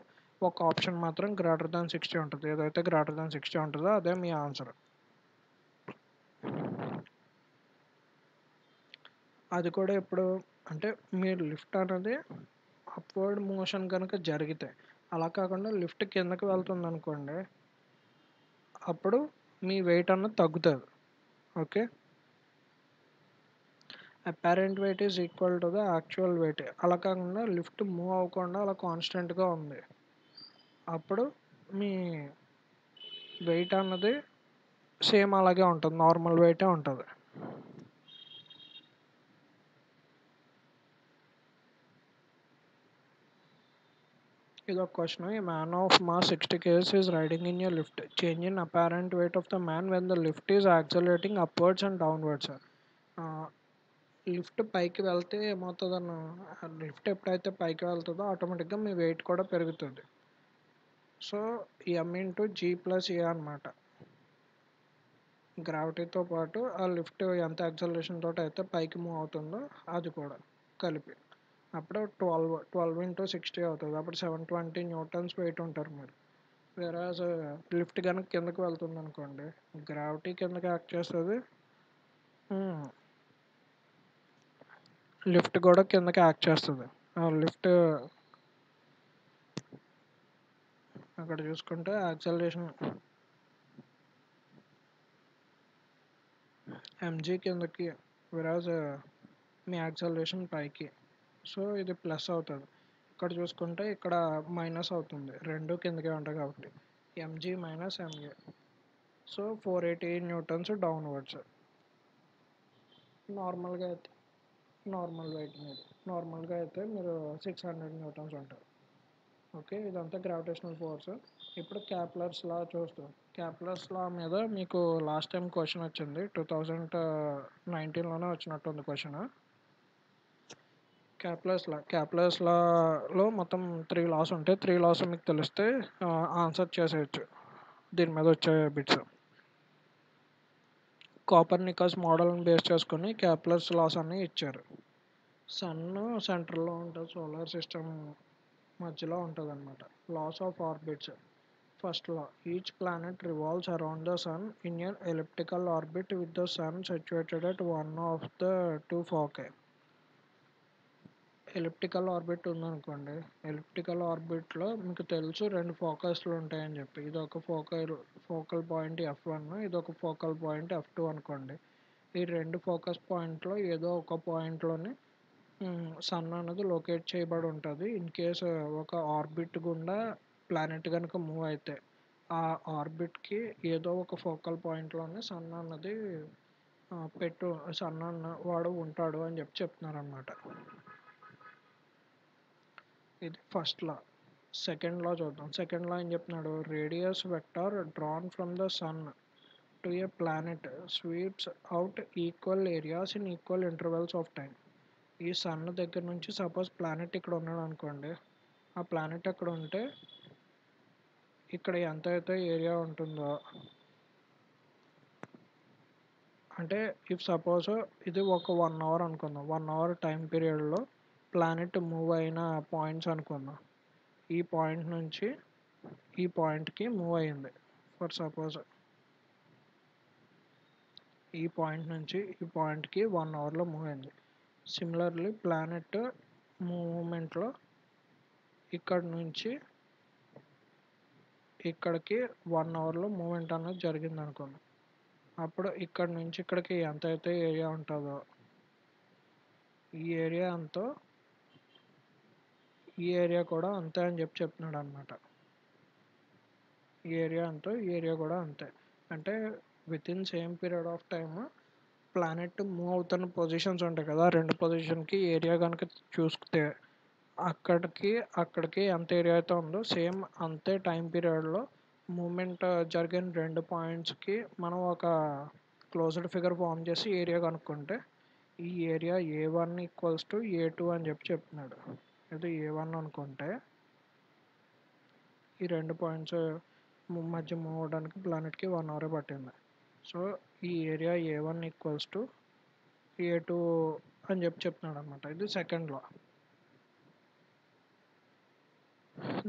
ఒక ఆప్షన్ మాత్రం గ్రేటర్ దాన్ 60 ఉంటుంది. ఏదైతే గ్రేటర్ దాన్ 60 ఉంటుందో అదే మీ ఆన్సర్. అది కూడా ఎప్పుడు అంటే మీరు లిఫ్ట్ అనేది అప్వర్డ్ మోషన్ కనుక జరిగితే, అలా కాకుండా లిఫ్ట్ కిందకి వెళ్తుంది అనుకోండి, అప్పుడు మీ వెయిట్ అన్నది తగ్గుతుంది. Okay, apparent weight is equal to the actual weight. అలా కాకుండా లిఫ్ట్ మూవ్ అవ్వకుండా అలా కాన్స్టెంట్గా ఉంది, అప్పుడు మీ వెయిట్ అన్నది సేమ్ అలాగే ఉంటుంది, నార్మల్ వెయిటే ఉంటుంది. ఇది ఒక question. A man of mass 60 kgs is riding in a lift. Change in apparent weight of the man when the lift is accelerating upwards and downwards. Lift పైకి వెళ్తే ఏమవుతుందన్న, లిఫ్ట్ ఎప్పుడైతే పైకి వెళ్తుందో ఆటోమేటిక్గా మీ వెయిట్ కూడా పెరుగుతుంది. సో ఎమ్ ఇంటూ జీ ప్లస్ ఏ అనమాట. గ్రావిటీతో పాటు ఆ లిఫ్ట్ ఎంత యాక్సలరేషన్ తోటి అయితే పైకి మూవ్ అవుతుందో అది కూడా కలిపి, అప్పుడు 12 ఇంటూ 60 అవుతుంది. అప్పుడు 720 న్యూటన్స్ వెయిట్ ఉంటారు మీరు. వేరే లిఫ్ట్ కనుక కిందకి వెళ్తుంది అనుకోండి, గ్రావిటీ కిందకి యాక్ట్ చేస్తుంది, లిఫ్ట్ కూడా కిందకి యాక్ట్ చేస్తుంది. లిఫ్ట్ అక్కడ చూసుకుంటే యాక్సలరేషన్ ఎంజీ కిందకి, వేరాజ్ మీ యాక్సలరేషన్ పైకి. సో ఇది ప్లస్ అవుతుంది. ఇక్కడ చూసుకుంటే ఇక్కడ మైనస్ అవుతుంది, రెండు కిందకే ఉంటాయి కాబట్టి MG minus MA. So 480 newtons downwards. నార్మల్గా అయితే నార్మల్ వెయిట్ మీద నార్మల్గా అయితే మీరు 600 న్యూటన్స్ ఉంటారు. ఓకే, ఇదంతా గ్రావిటేషనల్ ఫోర్స్. ఇప్పుడు క్యాప్లర్స్ లా చూస్తాం. క్యాప్లర్స్ లా మీద మీకు లాస్ట్ టైం క్వశ్చన్ వచ్చింది, 2019లోనే వచ్చినట్టుంది క్వశ్చన్. క్యాప్లర్స్ లాలో మొత్తం 3 లాస్ ఉంటాయి. 3 లాస్ మీకు తెలిస్తే ఆన్సర్ చేసేయచ్చు దీని మీద వచ్చే బిట్స్. కోపర్నికస్ మోడల్ని బేస్ చేసుకుని క్యాప్లర్స్ లాస్ అన్ని ఇచ్చారు. సన్ సెంటర్లో ఉంటుంది, సోలార్ సిస్టమ్ మధ్యలో ఉంటుంది అనమాట. Laws of orbits First law: each planet revolves around the sun in an elliptical orbit with the sun situated at one of the two foci. Elliptical orbit ఉందనుకోండి, elliptical ఆర్బిట్లో మీకు తెలుసు రెండు ఫోకస్లు ఉంటాయని చెప్పి, ఇది ఒక ఫోకల్ పాయింట్ F1, ఇది ఒక ఫోకల్ పాయింట్ F2 అనుకోండి. ఈ రెండు ఫోకస్ పాయింట్లో ఏదో ఒక పాయింట్లోని సన్ అనేది లొకేట్ చేయబడి ఉంటుంది. ఇన్ కేస్ ఒక ఆర్బిట్ గుండా ప్లానెట్ కనుక మూవ్ అయితే ఆ ఆర్బిట్కి ఏదో ఒక ఫోకల్ పాయింట్లోనే సన్ అన్నది సన్ అన్న వాడు ఉంటాడు అని చెప్పి చెప్తున్నారు అనమాట. ఇది ఫస్ట్ లా. సెకండ్ లా చూద్దాం. సెకండ్ లా ఏం చెప్తున్నాడు, radius vector drawn from the sun to a planet sweeps out equal areas in equal intervals of time. ఈ సన్ దగ్గర నుంచి సపోజ్ ప్లానెట్ ఇక్కడ ఉన్నాడు అనుకోండి, ఆ ప్లానెట్ అక్కడ ఉంటే ఇక్కడ ఎంత అయితే ఏరియా ఉంటుందో, అంటే ఇఫ్ సపోజ్ ఇది ఒక 1 అవర్ అనుకుందాం, 1 అవర్ టైం పీరియడ్లో ప్లానెట్ మూవ్ అయిన పాయింట్స్ అనుకుందాం. ఈ పాయింట్ నుంచి ఈ పాయింట్కి మూవ్ అయింది. ఫర్ సపోజ్ ఈ పాయింట్ నుంచి ఈ పాయింట్కి 1 అవర్లో మూవ్ అయింది. సిమిలర్లీ ప్లానెట్ మూవ్మెంట్లో ఇక్కడ నుంచి ఇక్కడికి 1 అవర్లో మూవ్మెంట్ అనేది జరిగింది అనుకోండి. అప్పుడు ఇక్కడ నుంచి ఇక్కడికి ఎంత అయితే ఏరియా ఉంటుందో ఈ ఏరియా ఎంతో ఈ ఏరియా కూడా అంతే అని చెప్పి చెప్తున్నాడు అనమాట. ఈ ఏరియా ఎంతో ఈ ఏరియా కూడా అంతే. అంటే with in same period of time planet move అవుతున్న పొజిషన్స్ ఉంటాయి కదా, రెండు పొజిషన్కి ఏరియా కనుక చూస్తే అక్కడికి ఎంత ఏరియా అయితే ఉందో సేమ్ అంతే టైం పీరియడ్లో మూమెంట్ జరిగిన రెండు పాయింట్స్కి మనం ఒక క్లోజ్డ్ ఫిగర్ ఫామ్ చేసి ఏరియా కనుక్కుంటే ఈ area A1 equals to A2 అని చెప్పి చెప్తున్నాడు. ఇది A1 అనుకుంటే ఈ రెండు పాయింట్స్ మధ్య మూవ్ అవడానికి ప్లానెట్కి 1 అవర్ పట్టింది. సో ఈ area A1 equals to A2 అని చెప్పి చెప్తున్నాడు అనమాట. ఇది second law.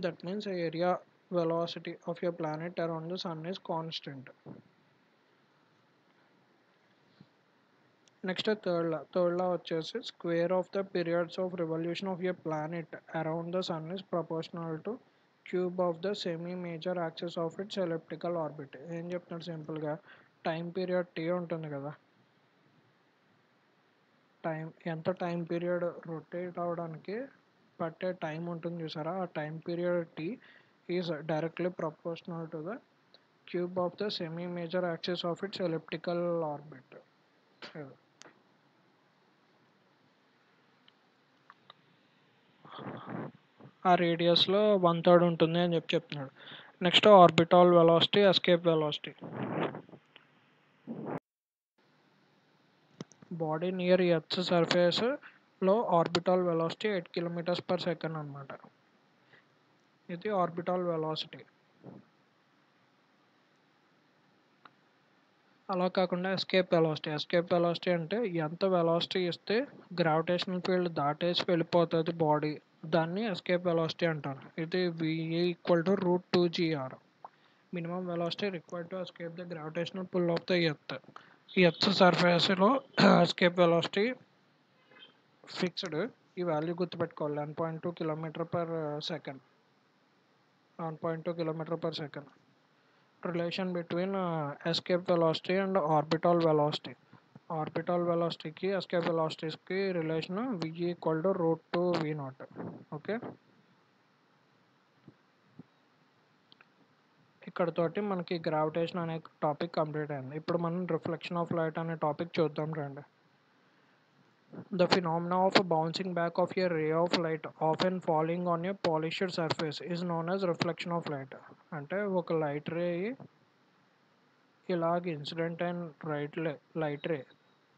That means area velocity of a planet around the sun is constant. Next third law వచ్చేసి square of the periods of revolution of a planet around the sun is proportional to cube of the semi major axis of its elliptical orbit. ఏం చెప్తున్నాడు సింపుల్గా, time period T ఉంటుంది కదా, ఎంత time period rotate అవడానికి పట్టే time ఉంటుంది చూసారా, ఆ time period T is directly proportional to the cube of the semi major axis of its elliptical orbit. ఆ రేడియస్లో 1/3 ఉంటుంది అని చెప్పి చెప్తున్నాడు. Next orbital velocity, escape velocity. Body near earth సర్ఫేస్లో ఆర్బిటాల్ వెలాసిటీ 8 km/s అనమాట. ఇది ఆర్బిటాల్ వెలాసిటీ. అలా కాకుండా ఎస్కేప్ వెలాసిటీ అంటే ఎంత వెలాసిటీ ఇస్తే గ్రావిటేషనల్ ఫీల్డ్ దాటేసి వెళ్ళిపోతుంది బాడీ, దాన్ని ఎస్కేప్ వెలాసిటీ అంటారు. ఇది VA = √2gr. Minimum velocity required to escape the gravitational pull of the earth. ఈ ఎర్త్ సర్ఫేస్లో ఎస్కేప్ వెలాసిటీ ఫిక్స్డ్. ఈ వాల్యూ గుర్తుపెట్టుకోవాలి, 11.2 km/s. 1.2 km/s. Relation between escape velocity and orbital velocity. Orbital velocity की escape velocity की relation V = √2v0. Okay, ఇక్కడతోటి మనకి gravitation అనే topic complete అయింది. ఇప్పుడు మనం రిఫ్లెక్షన్ ఆఫ్ లైట్ అనే టాపిక్ చూద్దాం రండి. The phenomena of bouncing back of a ray of light often falling on a polished surface is known as reflection of light. అంటే ఒక లైట్ రే ఇలాగ ఇన్సిడెంట్ అయిన లైట్ రే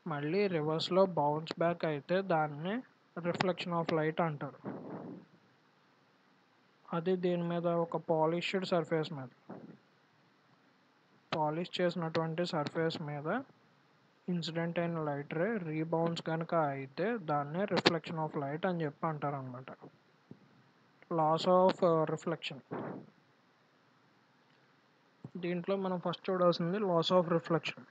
మళ్ళీ రివర్స్లో bounce back అయితే దాన్ని రిఫ్లెక్షన్ ఆఫ్ లైట్ అంటారు. అది దీని మీద ఒక పాలిష్డ్ సర్ఫేస్ మీద, పాలిష్ చేసినటువంటి సర్ఫేస్ మీద ఇన్సిడెంట్ అయిన లైట్ రే రీబౌన్స్ కనుక అయితే దాన్ని రిఫ్లెక్షన్ ఆఫ్ లైట్ అని చెప్పి అంటారు అనమాట. Laws of reflection. దీంట్లో మనం ఫస్ట్ చూడాల్సింది లాస్ ఆఫ్ రిఫ్లెక్షన్.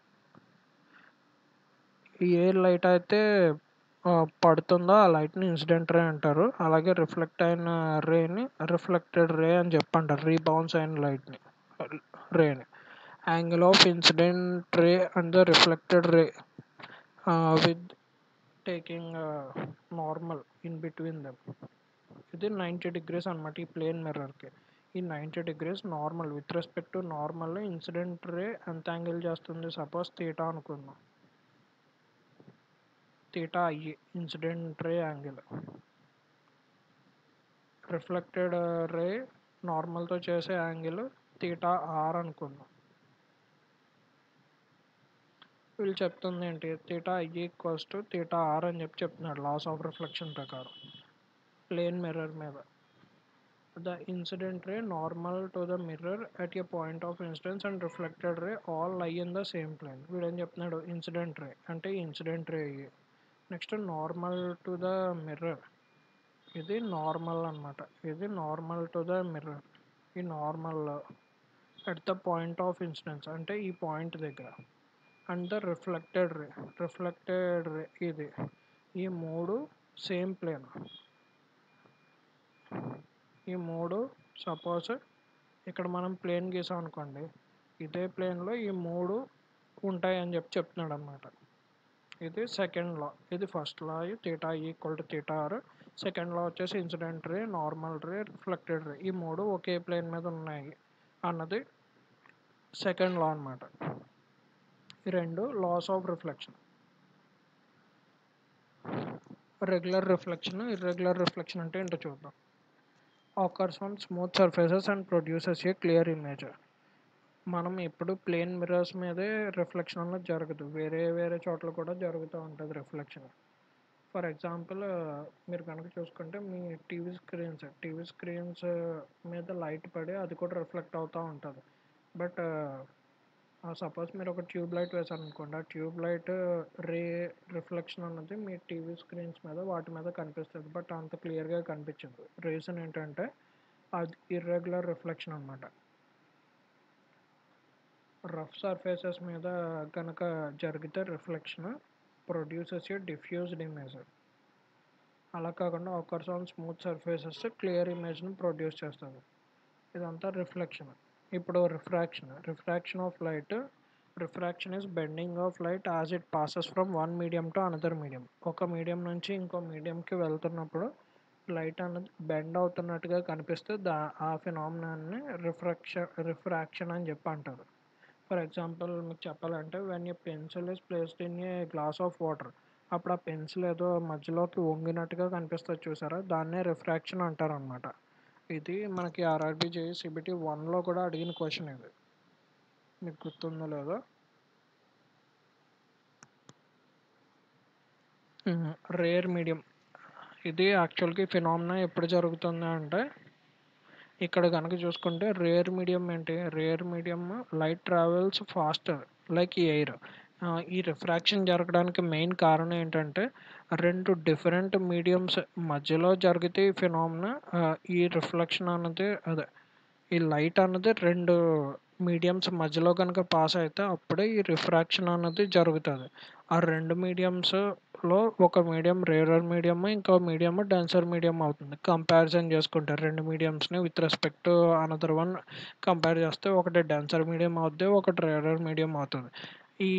ఏ లైట్ అయితే పడుతుందో ఆ లైట్ని ఇన్సిడెంట్ రే అంటారు. అలాగే రిఫ్లెక్ట్ అయిన రేని రిఫ్లెక్టెడ్ రే అని చెప్పంటారు. రీబౌన్స్ అయిన లైట్ని రేని. Angle of incident ray and the reflected ray with taking normal in between them. ఇది 90 degrees అనమాట ఈ ప్లేన్ మిర్రర్కి. ఈ 90 degrees normal. With respect to normal incident ray ఎంత యాంగిల్ చేస్తుంది? సపోజ్ థీటా అనుకుందాం. Theta I incident ray angle. Reflected ray నార్మల్తో చేసే angle theta R అనుకుందాం. వీళ్ళు చెప్తుంది ఏంటి? Theta I equals to theta R అని చెప్తున్నాడు లాస్ ఆఫ్ రిఫ్లెక్షన్ ప్రకారం ప్లేన్ మిర్రర్ మీద. The incident ray normal to the mirror at a point of incidence and reflected ray all lie in the same plane. వీడేం చెప్తున్నాడు? Incident ray అంటే incident ray. Next normal to the mirror, ఇది normal అనమాట. ఇది normal to the mirror. ఈ normal at the point of incidence అంటే ఈ point దగ్గర. అండ్ ద రిఫ్లెక్టెడ్ రే ఇది. ఈ మూడు సేమ్ ప్లేన్. ఈ మూడు సపోజ్ ఇక్కడ మనం ప్లేన్ గీసాం అనుకోండి, ఇదే ప్లేన్లో ఈ మూడు ఉంటాయి అని చెప్తున్నాడు అనమాట. ఇది సెకండ్ లా. ఇది first law theta equal to theta R. Second law వచ్చేసి incident ray, normal ray, reflected ray ఈ మూడు ఒకే ప్లేన్ మీద ఉన్నాయి అన్నది సెకండ్ లా అనమాట. ఈ రెండు laws of reflection. Regular reflection, irregular reflection అంటే ఏంటో చూద్దాం. occurs on smooth surfaces and produces a clear image. మనం ఎప్పుడు ప్లేన్ మిర్రర్స్ మీదే రిఫ్లెక్షన్ అన్నది జరగదు, వేరే వేరే చోట్ల కూడా జరుగుతూ ఉంటుంది రిఫ్లెక్షన్. ఫర్ ఎగ్జాంపుల్ మీరు కనుక చూసుకుంటే మీ టీవీ స్క్రీన్స్ మీద లైట్ పడి అది కూడా రిఫ్లెక్ట్ అవుతూ ఉంటుంది. బట్ సపోజ్ మీరు ఒక ట్యూబ్ లైట్ వేసారనుకోండి, ఆ ట్యూబ్ లైట్ రే రిఫ్లెక్షన్ అన్నది మీ టీవీ స్క్రీన్స్ మీద వాటి మీద కనిపిస్తుంది, బట్ అంత క్లియర్గా కనిపించదు. రీజన్ ఏంటంటే అది ఇర్రెగ్యులర్ రిఫ్లెక్షన్ అనమాట. రఫ్ సర్ఫేసెస్ మీద కనుక జరిగితే రిఫ్లెక్షన్ ప్రొడ్యూసెస్ ఏ డిఫ్యూజ్డ్ ఇమేజ్. అలా కాకుండా occurs on smooth surfaces clear ఇమేజ్ని ప్రొడ్యూస్ చేస్తుంది. ఇదంతా రిఫ్లెక్షన్. ఇప్పుడు refraction of light. Refraction is bending of light as it passes from one medium to another medium. ఒక మీడియం నుంచి ఇంకో మీడియంకి వెళ్తున్నప్పుడు లైట్ అన్నది బెండ్ అవుతున్నట్టుగా కనిపిస్తే ఆ ఫినామినాన్ని రిఫ్రాక్షన్ అని చెప్పి అంటారు. ఫర్ ఎగ్జాంపుల్ మీకు చెప్పాలంటే when a pencil is placed in a glass of water, అప్పుడు ఆ పెన్సిల్ ఏదో మధ్యలోకి వంగినట్టుగా కనిపిస్తుంది చూసారా, దాన్నే రిఫ్రాక్షన్ అంటారు అనమాట. ఇది మనకి ఆర్ఆర్బీ జేఈ సిబిటి 1లో కూడా అడిగిన క్వశ్చన్. ఇది మీకు గుర్తుందో లేదో. Rare medium. ఇది యాక్చువల్గా ఫినామినా ఎప్పుడు జరుగుతుంది అంటే, ఇక్కడ కనుక చూసుకుంటే రేర్ మీడియం ఏంటి? Rare medium light travels faster like air. ఈ రిఫ్రాక్షన్ జరగడానికి మెయిన్ కారణం ఏంటంటే, రెండు డిఫరెంట్ మీడియంస్ మధ్యలో జరిగితే ఈ ఫినామినా, ఈ రిఫ్లెక్షన్ అన్నది అదే ఈ లైట్ అన్నది రెండు మీడియంస్ మధ్యలో కనుక పాస్ అయితే అప్పుడే ఈ రిఫ్రాక్షన్ అన్నది జరుగుతుంది. ఆ రెండు మీడియంస్లో ఒక మీడియం రేరర్ మీడియం, ఇంకో మీడియం డెన్సర్ మీడియం అవుతుంది. కంపారిజన్ చేసుకుంటారు రెండు మీడియంస్ని with respect to another one compare చేస్తే ఒకటి డెన్సర్ మీడియం అవుతుంది, ఒకటి రేరర్ మీడియం అవుతుంది. ఈ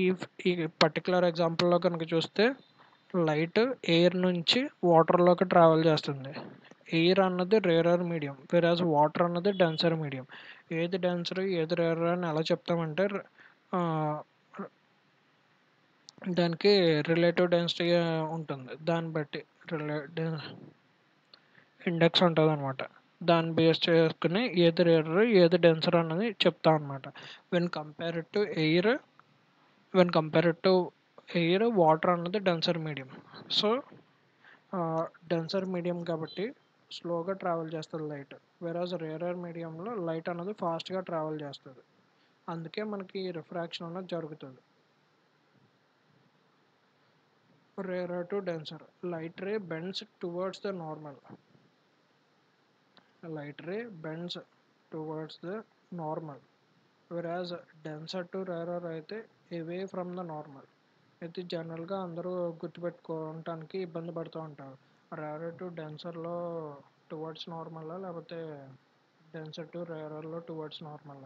ఈ పర్టికులర్ ఎగ్జాంపుల్లో కనుక చూస్తే లైట్ ఎయిర్ నుంచి వాటర్లోకి ట్రావెల్ చేస్తుంది. ఎయిర్ అన్నది రేరర్ మీడియం, వెరాజ్ వాటర్ అన్నది డెన్సర్ మీడియం. ఏది డెన్సర్ ఏది రేరర్ అని ఎలా చెప్తామంటే, దానికి రిలేటివ్ డెన్సిటీ ఉంటుంది, దాన్ని బట్టి ఇండెక్స్ ఉంటుంది అనమాట. దాన్ని బేస్ చేసుకుని ఏది రేరర్ ఏది డెన్సర్ అన్నది చెప్తాం అనమాట. When compared to air water అన్నది denser medium. So denser medium కాబట్టి స్లోగా ట్రావెల్ చేస్తుంది లైట్, వెరాజ్ రేరర్ మీడియంలో లైట్ అన్నది ఫాస్ట్గా ట్రావెల్ చేస్తుంది. అందుకే మనకి రిఫ్రాక్షన్ అన్నది జరుగుతుంది. Rarer to denser. Light ray bends towards the normal. Light ray bends towards the normal వెరాజ్ డెన్సర్ టు రేరర్ అయితే అవే ఫ్రమ్ ద నార్మల్. అయితే జనరల్గా అందరూ గుర్తుపెట్టుకోవటానికి ఇబ్బంది పడుతూ ఉంటారు. రేరర్ టు డెన్సర్లో టువర్డ్స్ నార్మల్ లేకపోతే డెన్సర్ టు రేరర్లో టువర్డ్స్ నార్మల్.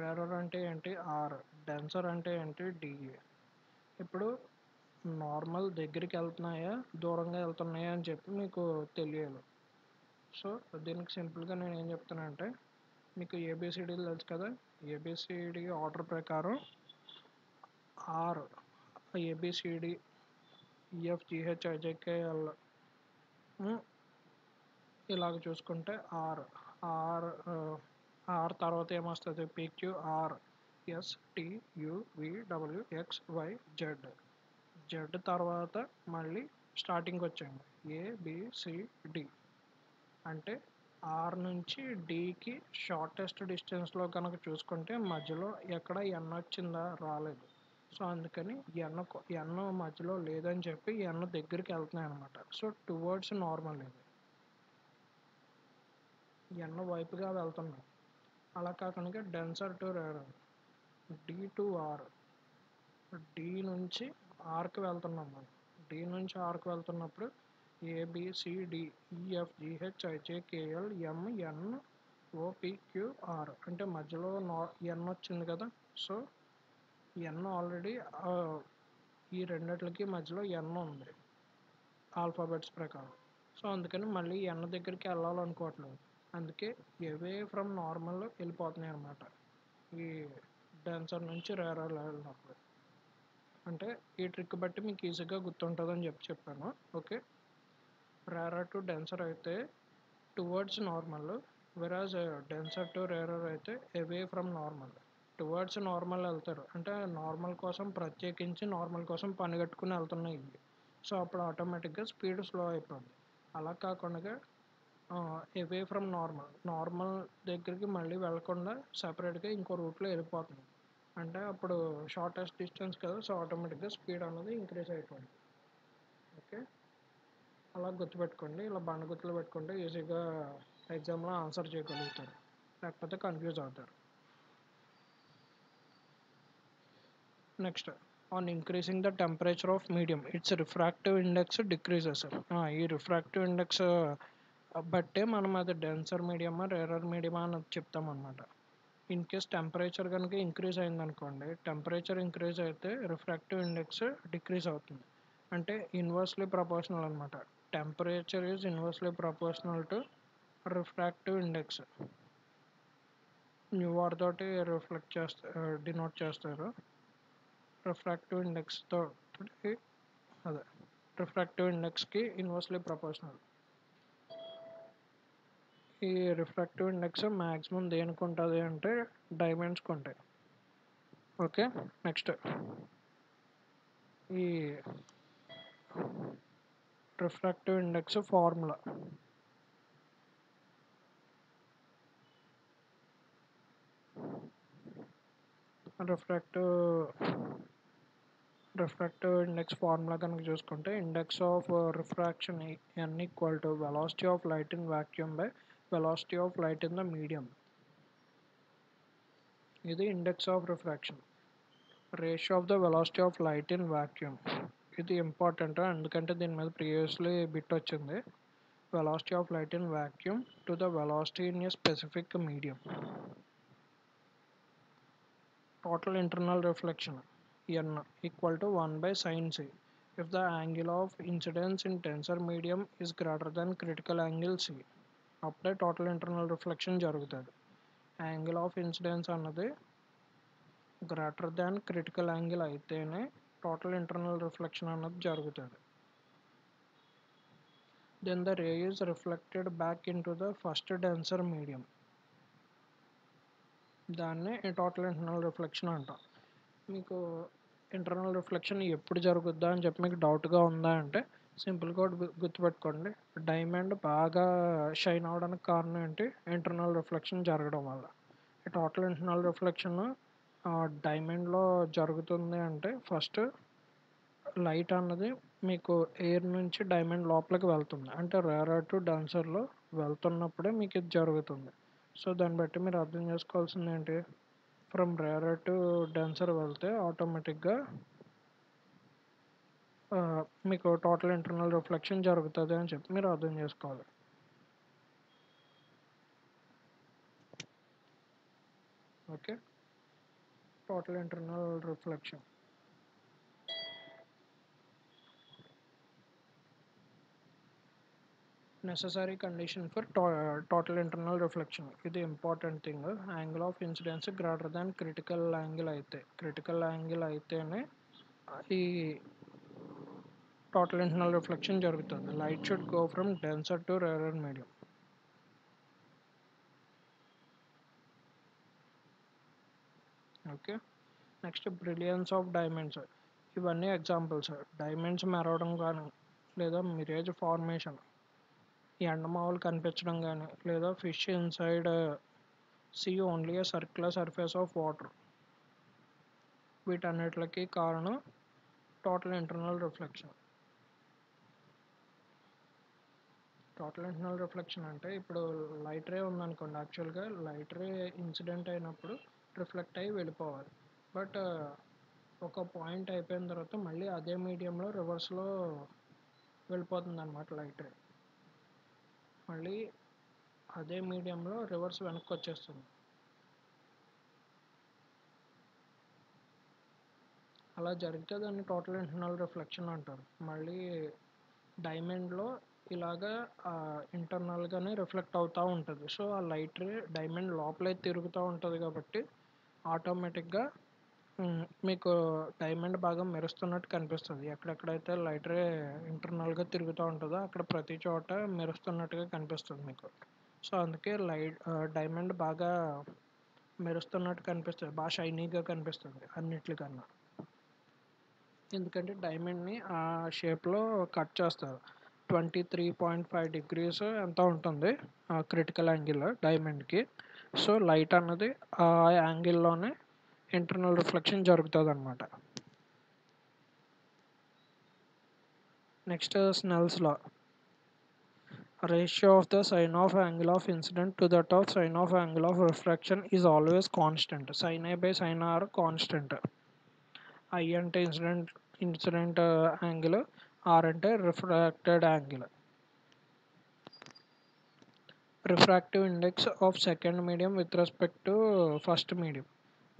రేరర్ అంటే ఏంటి ఆర్, డెన్సర్ అంటే ఏంటి డి. ఇప్పుడు నార్మల్ దగ్గరికి వెళ్తున్నాయా దూరంగా వెళ్తున్నాయా అని చెప్పి మీకు తెలియాలి. సో దీనికి సింపుల్గా నేను ఏం చెప్తానంటే, మీకు ఏబిసిడీలు తెలుసు కదా, ఏబిసిడి ఆర్డర్ ప్రకారం ఆర్, ఏబిసిడి, ఈఎఫ్జిహెచ్ ఐజేకేఎల్ ఇలాగ చూసుకుంటే ఆర్, ఆర్ ఆర్ తర్వాత ఏమొస్తుంది P Q R S T U V W X Y Z. Z తర్వాత మళ్ళీ స్టార్టింగ్కి వచ్చాయండి ఏబిసిడి. అంటే ఆర్ నుంచి డికి షార్టెస్ట్ డిస్టెన్స్లో కనుక చూసుకుంటే మధ్యలో ఎక్కడ ఎన్ వచ్చిందా రాలేదు. సో అందుకని ఎన్ మధ్యలో లేదని చెప్పి ఎన్ దగ్గరికి వెళ్తున్నాయి అనమాట. సో టువర్డ్స్ నార్మల్ ఇది, ఎన్ వైపుగా వెళ్తున్నాయి. అలా కాకుండా denser to rarer, D to R, D నుంచి ఆర్కి వెళ్తున్నాం మనం. డి నుంచి ఆర్కి వెళ్తున్నప్పుడు A B C D E F G H I J K L M N O P Q R అంటే మధ్యలో ఎన్ వచ్చింది కదా. సో ఎన్ ఆల్రెడీ ఈ రెండిట్లకి మధ్యలో ఎన్ ఉంది ఆల్ఫాబెట్స్ ప్రకారం. సో అందుకని మళ్ళీ ఎన్ దగ్గరికి వెళ్ళాలనుకోవట్లేదు. అందుకే అవే ఫ్రమ్ నార్మల్ వెళ్ళిపోతున్నాయి అన్నమాట ఈ డెన్సర్ నుంచి రేరర్ వెళ్ళినప్పుడు. అంటే ఈ ట్రిక్ బట్టి మీకు ఈజీగా గుర్తుంటుందని చెప్పాను. ఓకే, రేరర్ టు డెన్సర్ అయితే టువర్డ్స్ నార్మల్, వెరాజ్ డెన్సర్ టు రేరర్ అయితే away from normal. Towards normal వెళ్తారు అంటే నార్మల్ కోసం ప్రత్యేకించి నార్మల్ కోసం పని కట్టుకుని వెళ్తున్నాయి ఇవి. సో అప్పుడు ఆటోమేటిక్గా స్పీడ్ స్లో అయిపోద్ది. అలా కాకుండా అవే ఫ్రమ్ నార్మల్, నార్మల్ దగ్గరికి మళ్ళీ వెళ్ళకుండా సపరేట్గా ఇంకో రూట్లో వెళ్ళిపోతుంది. అంటే అప్పుడు షార్టెస్ట్ డిస్టెన్స్ కదా, సో ఆటోమేటిక్గా స్పీడ్ అనేది ఇంక్రీజ్ అయిపోయింది. ఓకే, అలా గుర్తుపెట్టుకోండి. ఇలా బండ గుర్తులు పెట్టుకుంటే ఈజీగా ఎగ్జామ్లో ఆన్సర్ చేయగలుగుతారు, లేకపోతే కన్ఫ్యూజ్ అవుతారు. Next, on increasing the temperature of medium it's refractive index decreases. ఈ రిఫ్రాక్టివ్ ఇండెక్స్ బట్టే మనం అది డెన్సర్ మీడియమా రేరర్ మీడియమా అని చెప్తామన్నమాట. ఇన్ కేస్ టెంపరేచర్ కనుక ఇంక్రీజ్ అయిందనుకోండి, టెంపరేచర్ ఇంక్రీజ్ అయితే రిఫ్రాక్టివ్ ఇండెక్స్ డిక్రీజ్ అవుతుంది. అంటే ఇన్వర్స్లీ ప్రపోర్షనల్ అనమాట. Temperature is inversely proportional to refractive index. New war తోటి రిఫ్లెక్ట్ డినోట్ చేస్తారు. రిఫ్రాక్టివ్ ఇండెక్స్ తోటి అదే రిఫ్రాక్టివ్ ఇండెక్స్కి ఇన్వర్స్లీ ప్రపోర్షనల్. ఈ రిఫ్రాక్టివ్ ఇండెక్స్ మ్యాక్సిమం దేనికి ఉంటుంది అంటే డైమండ్స్కి ఉంటాయి. ఓకే, నెక్స్ట్, ఈ refractive index formula refractive index formula కనుక చూసుకుంటే index of refraction N equal to velocity of light in vacuum by velocity of light in the medium. ఇది index of refraction. Ratio of the velocity of light in vacuum, ఇది important ఎందుకంటే దీని మీద previously bit వచ్చింది. Velocity of light in vacuum to the velocity in a specific medium. Total internal reflection n equal to 1 by sin c if the angle of incidence in tensor medium is greater than critical angle c. అప్పుడే total internal reflection జరుగుతుంది. Angle of incidence అన్నది greater than critical angle అయితేనే total internal reflection అన్నది జరుగుతుంది. Then the ray is reflected back into the first denser medium. దాన్ని total internal reflection అంటాం. మీకు internal reflection ఎప్పుడు జరుగుద్దా అని చెప్పి మీకు డౌట్గా ఉందా అంటే సింపుల్గా గుర్తుపెట్టుకోండి. డైమండ్ బాగా షైన్ అవడానికి కారణం ఏంటి? ఇంటర్నల్ రిఫ్లెక్షన్ జరగడం వల్ల. టోటల్ ఇంటర్నల్ రిఫ్లెక్షన్ డైమండ్లో జరుగుతుంది అంటే ఫస్ట్ లైట్ అన్నది మీకు ఎయిర్ నుంచి డైమండ్ లోపలికి వెళ్తుంది, అంటే రేరర్ టు డెన్సర్లో వెళ్తున్నప్పుడే మీకు ఇది జరుగుతుంది. సో దాన్ని బట్టి మీరు అర్థం చేసుకోవాల్సింది ఏంటి, ఫ్రమ్ రేరర్ టు డెన్సర్ వెళ్తే ఆటోమేటిక్గా మీకు టోటల్ ఇంటర్నల్ రిఫ్లెక్షన్ జరుగుతుంది అని చెప్పి మీరు అర్థం చేసుకోవాలి. Okay, total internal reflection. Necessary condition for total internal reflection, ఇది important thing. Angle of incidence greater than critical angle అయితేనే ఈ టోటల్ ఇంటర్నల్ రిఫ్లెక్షన్ జరుగుతుంది. Light should go from denser to rarer medium. Okay, next brilliance of diamonds. ఇవన్నీ examples. Diamonds మెరవడం కానీ, లేదా mirage formation, ఎండమావులు కనిపించడం కానీ, లేదా fish inside sea only a circular surface of water, వీటన్నిటికి కారణం total internal reflection. Total internal reflection అంటే ఇప్పుడు లైట్ రే ఉందనుకోండి, యాక్చువల్గా లైట్ రే ఇన్సిడెంట్ అయినప్పుడు రిఫ్లెక్ట్ అయ్యి వెళ్ళిపోవాలి. బట్ ఒక పాయింట్ అయిపోయిన తర్వాత మళ్ళీ అదే మీడియంలో రివర్స్లో వెళ్ళిపోతుంది అనమాట లైట్ రే. మళ్ళీ అదే మీడియంలో రివర్స్ వెనక్కి వచ్చేస్తుంది. అలా జరిగితే దాన్ని టోటల్ ఇంటర్నల్ రిఫ్లెక్షన్ అంటారు. మళ్ళీ డైమండ్లో ఇలాగా ఇంటర్నల్గానే రిఫ్లెక్ట్ అవుతూ ఉంటుంది. సో ఆ లైట్ రే డైమండ్ లోపలే తిరుగుతూ ఉంటుంది కాబట్టి ఆటోమేటిక్గా మీకు డైమండ్ బాగా మెరుస్తున్నట్టు కనిపిస్తుంది. ఎక్కడెక్కడైతే లైట్ రే ఇంటర్నల్గా తిరుగుతూ ఉంటుందో అక్కడ ప్రతి చోట మెరుస్తున్నట్టుగా కనిపిస్తుంది మీకు. సో అందుకే డైమండ్ బాగా మెరుస్తున్నట్టు కనిపిస్తుంది, బాగా షైనీగా కనిపిస్తుంది అన్నిటికన్నా. ఎందుకంటే డైమండ్ని ఆ షేప్లో కట్ చేస్తారు. 23.5 degrees ఎంత ఉంటుంది క్రిటికల్ యాంగిల్ డైమండ్కి. సో లైట్ అన్నది ఆ యాంగిల్లోనే ఇంటర్నల్ రిఫ్లెక్షన్ జరుగుతుంది అనమాట. Next Snell's law. Ratio of the sine of angle of incident to that of sine of angle of refraction is always constant. Sine A by sine R constant. I అంటే incident angle, R అంటే refracted angle. Refractive index of second medium with respect to first medium.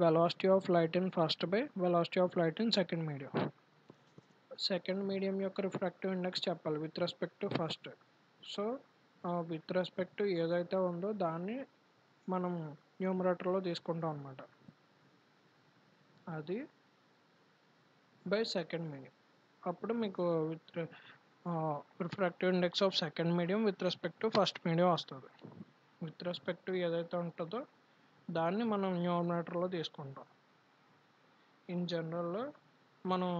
Velocity of light in first by velocity of light in second medium. Second medium యొక్క refractive index చెప్పాలి with respect to first. So with respect to ఏదైతే ఉందో దాన్ని మనం న్యూమరేటర్లో తీసుకుంటాం అనమాట. అది బై సెకండ్ మీడియం. అప్పుడు మీకు refractive index of second medium with respect to first medium వస్తుంది. విత్ రెస్పెక్ట్ టు ఏదైతే ఉంటుందో దాన్ని మనం న్యూమరేటర్లో తీసుకుంటాం. ఇన్ జనరల్ మనం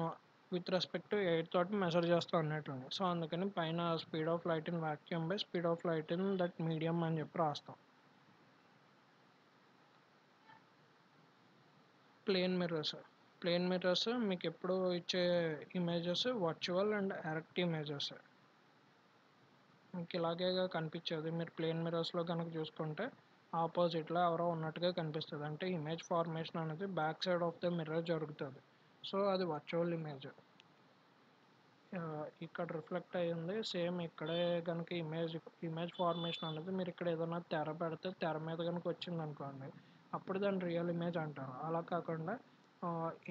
విత్ రెస్పెక్ట్ టు ఎయిట్ తోటి మెజర్ చేస్తాం అన్నట్టు. సో అందుకని పైన speed of light in vacuum by speed of light in that medium అని చెప్పి రాస్తాం. ప్లేన్ మిర్రర్స్ మీకు ఎప్పుడు ఇచ్చే images virtual and erect images. మీకు ఇలాగే కనిపించేది. మీరు ప్లేన్ మిర్రర్స్లో కనుక చూసుకుంటే ఆపోజిట్లో ఎవరో ఉన్నట్టుగా కనిపిస్తుంది. అంటే ఇమేజ్ ఫార్మేషన్ అనేది back side of the mirror జరుగుతుంది. సో అది వర్చువల్ ఇమేజ్. ఇక్కడ రిఫ్లెక్ట్ అయ్యింది సేమ్ ఇక్కడే కనుక ఇమేజ్ ఫార్మేషన్ అనేది మీరు ఇక్కడ ఏదైనా తెర పెడితే తెర మీద కనుక వచ్చింది అనుకోండి, అప్పుడు దాన్ని రియల్ ఇమేజ్ అంటారు. అలా కాకుండా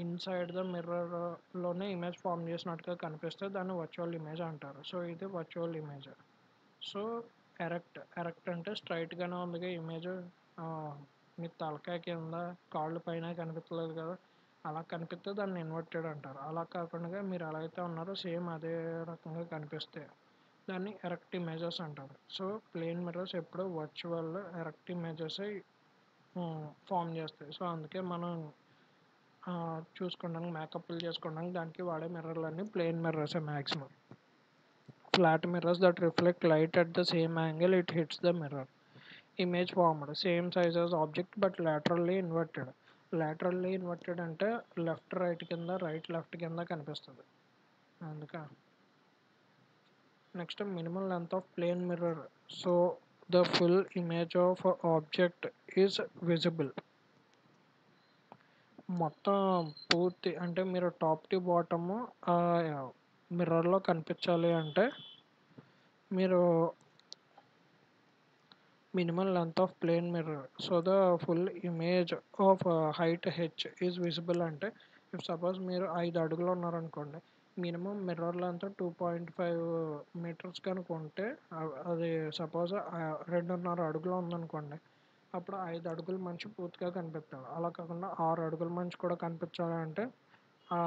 ఇన్సైడ్ ద మిర్రర్లోనే ఇమేజ్ ఫామ్ చేసినట్టుగా కనిపిస్తే దాన్ని వర్చువల్ ఇమేజ్ అంటారు. సో ఇది వర్చువల్ ఇమేజ్. సో ఎరెక్ట్ అంటే స్ట్రైట్గానే ఉంది ఇమేజ్, మీ తలకాయ కింద కాళ్ళు పైన కనిపించలేదు కదా, అలా కనిపిస్తే దాన్ని ఇన్వర్టెడ్ అంటారు. అలా కాకుండా మీరు ఎలా అయితే ఉన్నారో సేమ్ అదే రకంగా కనిపిస్తే దాన్ని ఎరెక్ట్ ఇమేజెస్ అంటారు. సో ప్లేన్ మిర్రర్స్ ఎప్పుడు వర్చువల్ ఎరెక్ట్ ఇమేజెస్ ఫామ్ చేస్తాయి. సో అందుకే మనం చూసుకోవడానికి మేకప్లు చేసుకోవడానికి దానికి వాడే మిర్రర్లన్నీ plane mirrors maximum. Flat mirrors that reflect light at the same angle it hits the mirror. Image formed same size as object but laterally inverted. Laterally inverted అంటే లెఫ్ట్ రైట్ కింద రైట్ లెఫ్ట్ కింద కనిపిస్తుంది అందుక. Next minimal length of plane mirror so the full image of object is visible. మొత్తం పూర్తి అంటే మీరు top to bottom మిర్రర్‌లో కనిపించాలి అంటే మీరు minimum length of plane mirror so the full image of height h is visible అంటే if suppose మీరు 5 అడుగులు ఉన్నారనుకోండి మినిమం మిర్రర్ లెంత్ 2.5 మీటర్స్ కనుక ఉంటే అది సపోజ్ 2.5 అడుగులు ఉందనుకోండి అప్పుడు 5 అడుగుల మనిషి పూర్తిగా కనిపిస్తాడు. అలా కాకుండా 6 అడుగుల మనిషి కూడా కనిపించాలి అంటే ఆ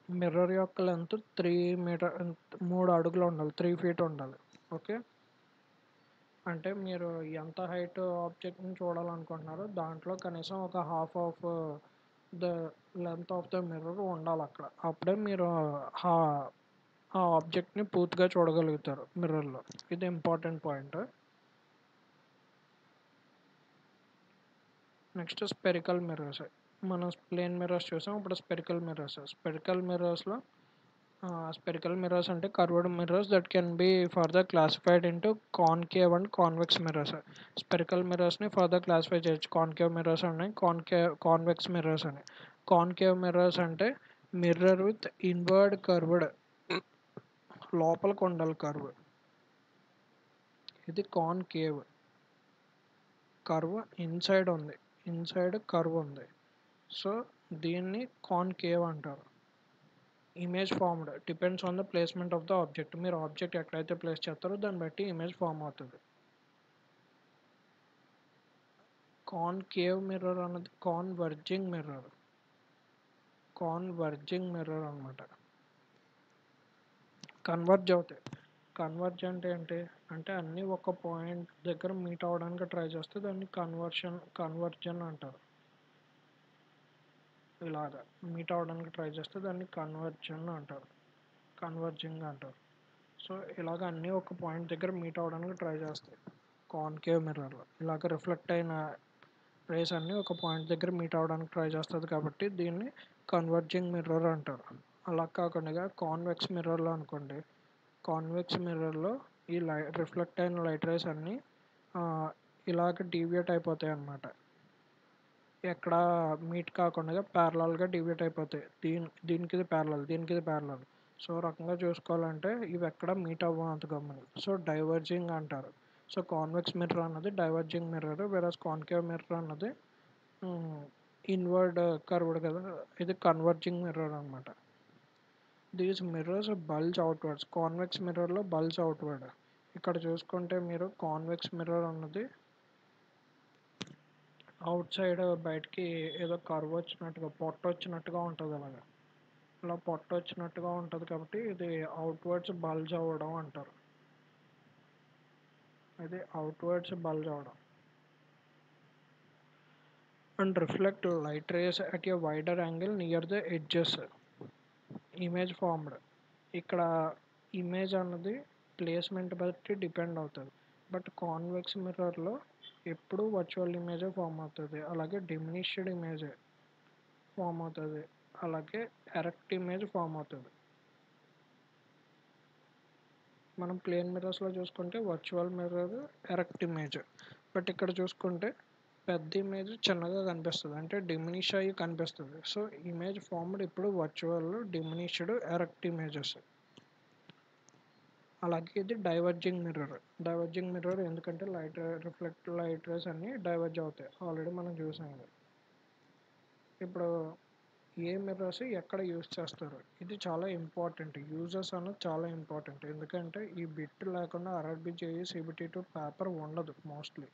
మిర్రర్ యొక్క లెంత్ 3 అడుగులు ఉండాలి, 3 ఫీట్ ఉండాలి. ఓకే, అంటే మీరు ఎంత హైట్ ఆబ్జెక్ట్ని చూడాలనుకుంటున్నారో దాంట్లో కనీసం ఒక half of the length of the mirror ఉండాలి అక్కడ. అప్పుడే మీరు ఆ ఆ ఆబ్జెక్ట్ని పూర్తిగా చూడగలుగుతారు మిర్రర్లో. ఇది important point. Next spherical mirrors. మనం ప్లేన్ మిర్రర్స్ చూసాం, ఇప్పుడు స్పెరికల్ మిర్రర్స్లో spherical mirrors అంటే curved mirrors that can be further classified into concave and convex mirrors. Spherical mirrors ని further classify చేయొచ్చు. concave mirrors ఉన్నాయి, convex mirrors అని. concave mirrors అంటే mirror with inward curved, లోపలికి ఉండాలి కర్వ్. ఇది కాన్కేవ్, కర్వ్ ఇన్సైడ్ కర్వ్ ఉంది. So దీన్ని కాన్కేవ్ అంటారు. Image formed depends on the placement of the object. మీరు ఆబ్జెక్ట్ ఎక్కడైతే ప్లేస్ చేస్తారో దాన్ని బట్టి ఇమేజ్ ఫామ్ అవుతుంది. కాన్కేవ్ మిర్రర్ అన్నది కాన్వర్జింగ్ మిర్రర్ అనమాట. కన్వర్జ్ అవుతాయి. కన్వర్జ్ అంటే ఏంటి అంటే అన్నీ ఒక పాయింట్ దగ్గర మీట్ అవ్వడానికి ట్రై చేస్తే దాన్ని కన్వర్జన్ అంటారు. ఇలాగా మీట్ అవ్వడానికి ట్రై చేస్తే దాన్ని కన్వర్జింగ్ అంటారు. సో ఇలాగ అన్నీ ఒక పాయింట్ దగ్గర మీట్ అవ్వడానికి ట్రై చేస్తాయి కాన్కేవ్ మిర్రర్లో. ఇలాగ రిఫ్లెక్ట్ అయిన రేస్ అన్నీ ఒక పాయింట్ దగ్గర మీట్ అవ్వడానికి ట్రై చేస్తుంది కాబట్టి దీన్ని కన్వర్జింగ్ మిర్రర్ అంటారు. అలా కాకుండా కాన్వెక్స్ మిర్రర్లో అనుకోండి, కాన్వెక్స్ మిర్రర్లో ఈ రిఫ్లెక్ట్ అయిన లైట్ రేస్ అన్నీ ఇలాగ డీవియేట్ అయిపోతాయి అన్నమాట. ఎక్కడ మీట్ కాకుండా ప్యారలల్గా డివైడ్ అయిపోతాయి. దీనికి ఇది ప్యారలల్. సో రకంగా చూసుకోవాలంటే ఇవి ఎక్కడ మీట్ అవ్వవు అంత గమ్ముని. సో డైవర్జింగ్ అంటారు. సో కాన్వెక్స్ మిర్రర్ అన్నది diverging mirror, versus concave mirror అన్నది ఇన్వర్డ్ కర్వ్డ్ కదా, ఇది కన్వర్జింగ్ మిర్రర్ అనమాట. These mirrors bulge outwards. Convex మిర్రర్లో బల్జ్ అవుట్వర్డ్. ఇక్కడ చూసుకుంటే మీరు కాన్వెక్స్ మిర్రర్ అన్నది అవుట్ సైడ్ బయటికి ఏదో కర్వ్ వచ్చినట్టుగా, పొట్ట వచ్చినట్టుగా ఉంటుంది. ఇలా పొట్ట వచ్చినట్టుగా ఉంటుంది కాబట్టి ఇది అవుట్వర్డ్స్ బల్జ్ అవ్వడం అంటారు. ఇది అవుట్వర్డ్స్ బల్జ్ అవ్వడం. And reflect light race at a wider angle near the edges. Image formed. ఇక్కడ ఇమేజ్ అన్నది ప్లేస్మెంట్ బట్టి డిపెండ్ అవుతుంది. బట్ కాన్వెక్స్ మిర్రర్లో ఎప్పుడు వర్చువల్ ఇమేజే ఫామ్ అవుతుంది, అలాగే డిమినిష్డ్ ఇమేజే ఫామ్ అవుతుంది, అలాగే ఎరెక్ట్ ఇమేజ్ ఫామ్ అవుతుంది. మనం ప్లేన్ మిర్రర్స్లో చూసుకుంటే virtual mirror, erect image. But ఇక్కడ చూసుకుంటే పెద్ద ఇమేజ్ చిన్నగా కనిపిస్తుంది, అంటే డిమినిష్ అయ్యి కనిపిస్తుంది. సో ఇమేజ్ ఫార్మ్డ్ ఇప్పుడు వర్చువల్, డిమినిష్డ్, ఎరెక్ట్ ఇమేజెస్. అలాగే ఇది డైవర్జింగ్ మిర్రర్ ఎందుకంటే లైట్ రేస్ అన్నీ డైవర్జ్ అవుతాయి. ఆల్రెడీ మనం చూసాం ఇది. ఇప్పుడు ఏ మిర్రర్స్ ఎక్కడ యూజ్ చేస్తారు, ఇది చాలా ఇంపార్టెంట్. యూజెస్ అన్నది చాలా ఇంపార్టెంట్. ఎందుకంటే ఈ బిట్ లేకుండా RRB JEE CBT2 పేపర్ ఉండదు మోస్ట్లీ.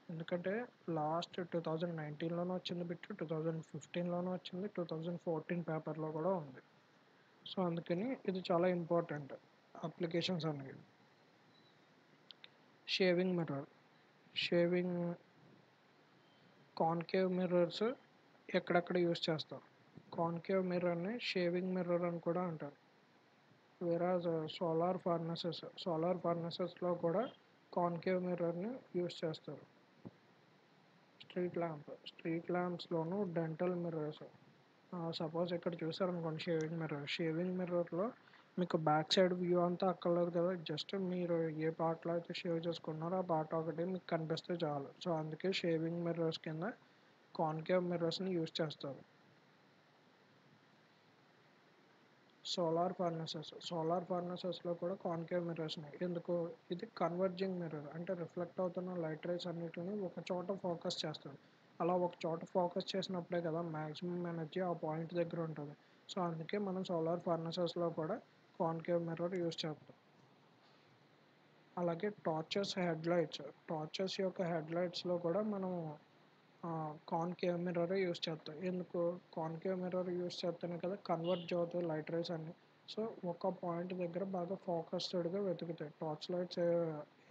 ఎందుకంటే లాస్ట్ 2019లోనూ వచ్చింది బిట్, 2015లోనూ వచ్చింది, 2014 పేపర్లో కూడా ఉంది. సో అందుకని ఇది చాలా ఇంపార్టెంట్ అప్లికేషన్స్ అనేవి. షేవింగ్ కాన్కేవ్ మిర్రర్స్ ఎక్కడెక్కడ యూజ్ చేస్తాం. కాన్కేవ్ మిర్రర్ని షేవింగ్ మిర్రర్ అని కూడా అంటారు. వేరాజ్ సోలార్ ఫర్నెసెస్లో కూడా కాన్కేవ్ మిర్రర్ని యూజ్ చేస్తారు. స్ట్రీట్ ల్యాంప్స్లోను డెంటల్ మిర్రర్స్. సపోజ్ ఇక్కడ చూసారనుకోండి షేవింగ్ మిర్రర్లో మీకు బ్యాక్ సైడ్ వ్యూ అంతా అక్కర్లేదు కదా, జస్ట్ మీరు ఏ పార్ట్లో అయితే షేవ్ చేసుకున్నారో ఆ పార్ట్ ఒకటి మీకు కనిపిస్తే చాలు. సో అందుకే షేవింగ్ మిర్రర్స్ కింద కాన్కేవ్ మిర్రర్స్ని యూజ్ చేస్తారు. సోలార్ ఫర్నసెస్లో కూడా కాన్కేవ్ మిర్రర్స్ ఉన్నాయి. ఎందుకు? ఇది కన్వర్జింగ్ మిర్రర్, అంటే రిఫ్లెక్ట్ అవుతున్న లైట్ రేస్ అన్నిటిని ఒక చోట ఫోకస్ చేస్తుంది. అలా ఒక చోట ఫోకస్ చేసినప్పుడే కదా మ్యాక్సిమం ఎనర్జీ ఆ పాయింట్ దగ్గర ఉంటుంది. సో అందుకే మనం సోలార్ ఫర్నసెస్లో కూడా కాన్కేవ్ మిర్రర్ యూజ్ చేస్తాం. అలాగే టార్చెస్ యొక్క హెడ్లైట్స్లో కూడా మనం కాన్కేవ్ మిర్రర్ యూస్ చేస్తాం. ఎందుకు? కాన్కేవ్ మిర్రర్ యూస్ చేస్తేనే కదా కన్వర్జ్ అవుతాయి లైట్ రేస్ అన్ని. సో ఒక పాయింట్ దగ్గర బాగా ఫోకస్డ్గా వెతుకుతాయి. టార్చ్ లైట్స్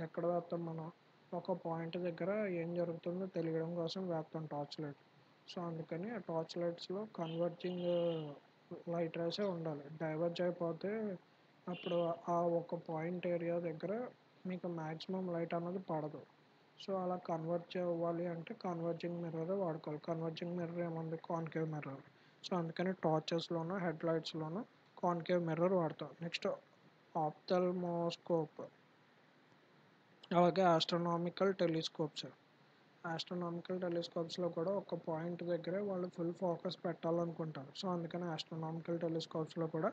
ఎక్కడ వేస్తాం మనం? ఒక పాయింట్ దగ్గర ఏం జరుగుతుందో తెలియడం కోసం వేస్తాం టార్చ్ లైట్. సో అందుకని ఆ టార్చ్ లైట్స్లో కన్వర్జింగ్ లైట్ రేసే ఉండాలి. డైవర్జ్ అయిపోతే అప్పుడు ఆ ఒక పాయింట్ ఏరియా దగ్గర మీకు మ్యాక్సిమం లైట్ అన్నది పడదు. సో అలా కన్వర్ట్ అవ్వాలి అంటే కన్వర్జింగ్ మిర్రర్ వాడుకోవాలి. కన్వర్జింగ్ మిర్రర్ ఏముంది? Concave mirror. సో అందుకని టార్చెస్లోను హెడ్లైట్స్లోను కాన్కేవ్ మిర్రర్ వాడతాం. నెక్స్ట్ ఆప్థల్మోస్కోప్, అలాగే ఆస్ట్రోనామికల్ టెలిస్కోప్స్లో కూడా ఒక పాయింట్ దగ్గరే వాళ్ళు ఫుల్ ఫోకస్ పెట్టాలనుకుంటారు. సో అందుకని ఆస్ట్రోనామికల్ టెలిస్కోప్స్లో కూడా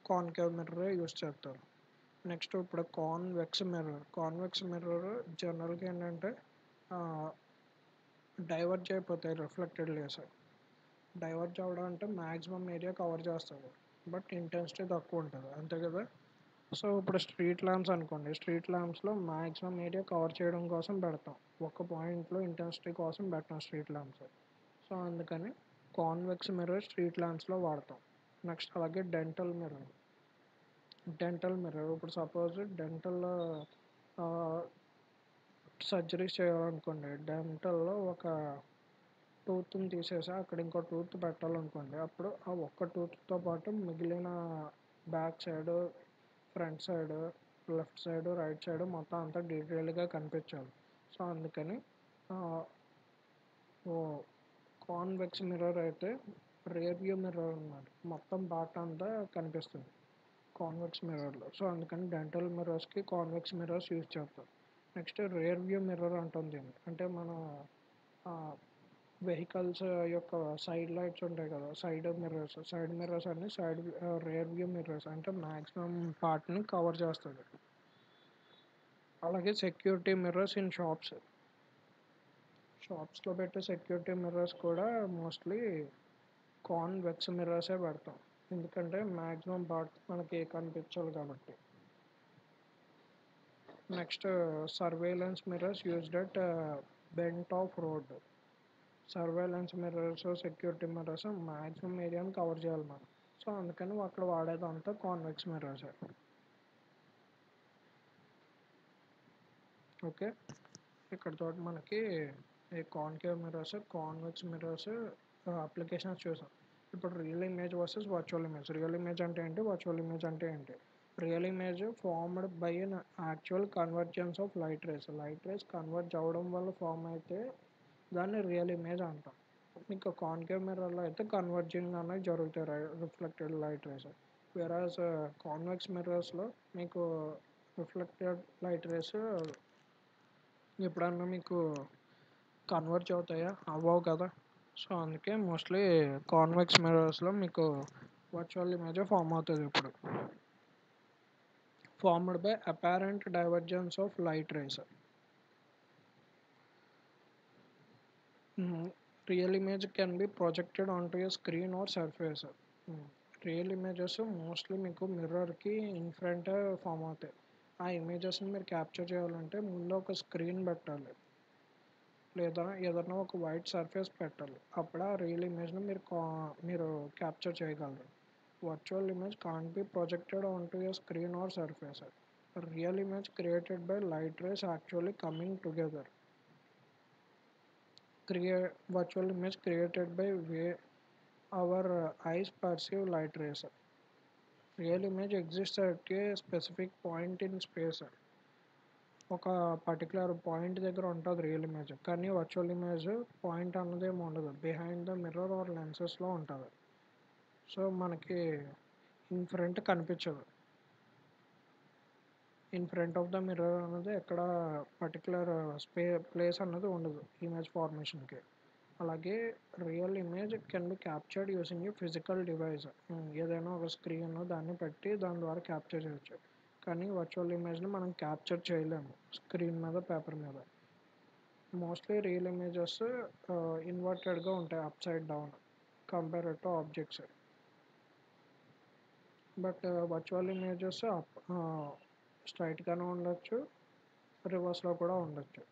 కాన్కేవ్ మిర్రర్ యూస్ చేస్తారు. నెక్స్ట్ ఇప్పుడు కాన్వెక్స్ మిర్రర్ జనరల్గా ఏంటంటే డైవర్జ్ అయిపోతాయి రిఫ్లెక్టెడ్ రేస్. డైవర్జ్ అవ్వడం అంటే మ్యాక్సిమం ఏరియా కవర్ చేస్తుంది, బట్ ఇంటెన్సిటీ తక్కువ ఉంటుంది, అంతే కదా. సో ఇప్పుడు స్ట్రీట్ ల్యాంప్స్లో మ్యాక్సిమం ఏరియా కవర్ చేయడం కోసం పెడతాం, ఒక పాయింట్లో ఇంటెన్సిటీ కోసం పెట్టాం స్ట్రీట్ ల్యాంప్స్. సో అందుకని కాన్వెక్స్ మిర్రర్ స్ట్రీట్ ల్యాంప్స్లో వాడతాం. నెక్స్ట్ అలాగే డెంటల్ మిర్రర్ ఇప్పుడు సపోజ్ డెంటల్ సర్జరీస్ చేయాలనుకోండి. డెంటల్లో ఒక టూత్ని తీసేసి అక్కడ ఇంకో టూత్ పెట్టాలనుకోండి. అప్పుడు ఆ ఒక్క టూత్తో పాటు మిగిలిన back side, front side, left side, right side మొత్తం అంతా డీటెయిల్గా కనిపించాలి. సో అందుకని కాన్వెక్స్ మిర్రర్ అయితే రియర్ వ్యూ మిర్రర్ అన్నమాట, మొత్తం బాట అంతా కనిపిస్తుంది కాన్వెక్స్ మిర్రర్లో. సో అందుకని డెంటల్ మిర్రర్స్కి కాన్వెక్స్ మిర్రర్స్ యూజ్ చేస్తాం. నెక్స్ట్ రియర్ వ్యూ మిర్రర్ అంటుంది, అంటే మన వెహికల్స్ యొక్క సైడ్ లైట్స్ ఉంటాయి కదా, సైడ్ మిర్రర్స్ అన్ని రియర్ వ్యూ మిర్రర్స్, అంటే మ్యాక్సిమం పార్ట్ని కవర్ చేస్తుంది. అలాగే సెక్యూరిటీ మిర్రర్స్ ఇన్ షాప్స్లో పెట్టే సెక్యూరిటీ మిర్రర్స్ కూడా మోస్ట్లీ కాన్వెక్స్ మిర్రర్సే పెడతాం, ఎందుకంటే మ్యాక్సిమం పార్ట్ మనకి కనిపించాలి కాబట్టి. Next surveillance mirrors used at bent of road. Surveillance mirrors, security mirrors maximum ఏరియాని కవర్ చేయాలి మనం. సో అందుకని అక్కడ వాడేదంతా కాన్వెక్స్ మిర్రర్స్. ఓకే, ఇక్కడతో మనకి ఈ concave mirrors, convex mirrors applications చూసాం. ఇప్పుడు real image versus virtual image. Real image అంటే ఏంటి? వర్చువల్ ఇమేజ్ అంటే ఏంటి? Real image formed by an actual convergence of light rays converge అవ్వడం వల్ల ఫామ్ అయితే దాన్ని రియల్ ఇమేజ్ అంటాం. మీకు కాన్కేవ్ మిర్రర్లో అయితే కన్వర్జింగ్ అనేది జరుగుతాయి రిఫ్లెక్టెడ్ లైట్ రేస్. వెరాజ్ కాన్వెక్స్ మిర్రర్స్లో మీకు రిఫ్లెక్టెడ్ లైట్ రేస్ ఎప్పుడన్నా మీకు కన్వర్జ్ అవుతాయా? అవ్వవు కదా. సో అందుకే మోస్ట్లీ కాన్వెక్స్ మిర్రర్స్లో మీకు వర్చువల్ ఇమేజ్ ఫామ్ అవుతుంది. ఇప్పుడు formed by apparent divergence of light rays. Real image can be projected onto a screen or surface. Real images mostly మీకు మిర్రర్కి ఇన్ ఫ్రంట్ ఫామ్ అవుతాయి. ఆ ఇమేజెస్ని మీరు క్యాప్చర్ చేయాలంటే ముందు ఒక స్క్రీన్ పెట్టాలి, లేదా ఏదైనా ఒక వైట్ సర్ఫేస్ పెట్టాలి. అప్పుడు ఆ రియల్ ఇమేజ్ని మీరు క్యాప్చర్ చేయగలరు. Virtual image can't be projected onto a screen or surface. Real image created by light rays actually coming together. Virtual image created by way our eyes perceive light rays. Real image exists at a specific point in space. ఒక particular point దగ్గర ఉంటుంది real image, కానీ virtual image point అన్నది ఏమి ఉండదు, behind the mirror are లెన్సెస్లో ఉంటుంది. So మనకి in front కనిపించదు. In front of the mirror అన్నది ఎక్కడ పర్టికులర్ ప్లేస్ అన్నది ఉండదు ఇమేజ్ ఫార్మేషన్కి. అలాగే real image can B captured using A physical device. ఏదైనా ఒక స్క్రీన్ దాన్ని పెట్టి దాని ద్వారా క్యాప్చర్ చేయొచ్చు. కానీ వర్చువల్ ఇమేజ్ని మనం క్యాప్చర్ చేయలేము స్క్రీన్ మీద, పేపర్ మీద. మోస్ట్లీ రియల్ ఇమేజెస్ ఇన్వర్టెడ్గా ఉంటాయి, up side down compared to objects. But virtual images స్ట్రైట్గానే ఉండొచ్చు, రివర్స్లో కూడా ఉండొచ్చు.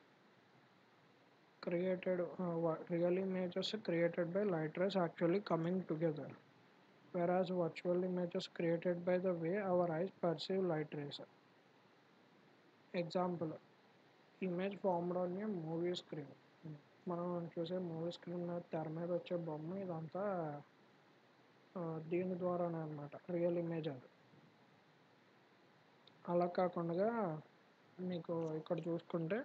Real images created by light rays actually coming together, whereas virtual images created by the way our eyes perceive light rays. Example, image formed on a movie screen. మనం చూసే movie screen మీద, తెర మీద వచ్చే బొమ్మ ఇదంతా దీని ద్వారానే అనమాట, రియల్ ఇమేజ్ అది. అలా కాకుండా మీకు ఇక్కడ చూసుకుంటే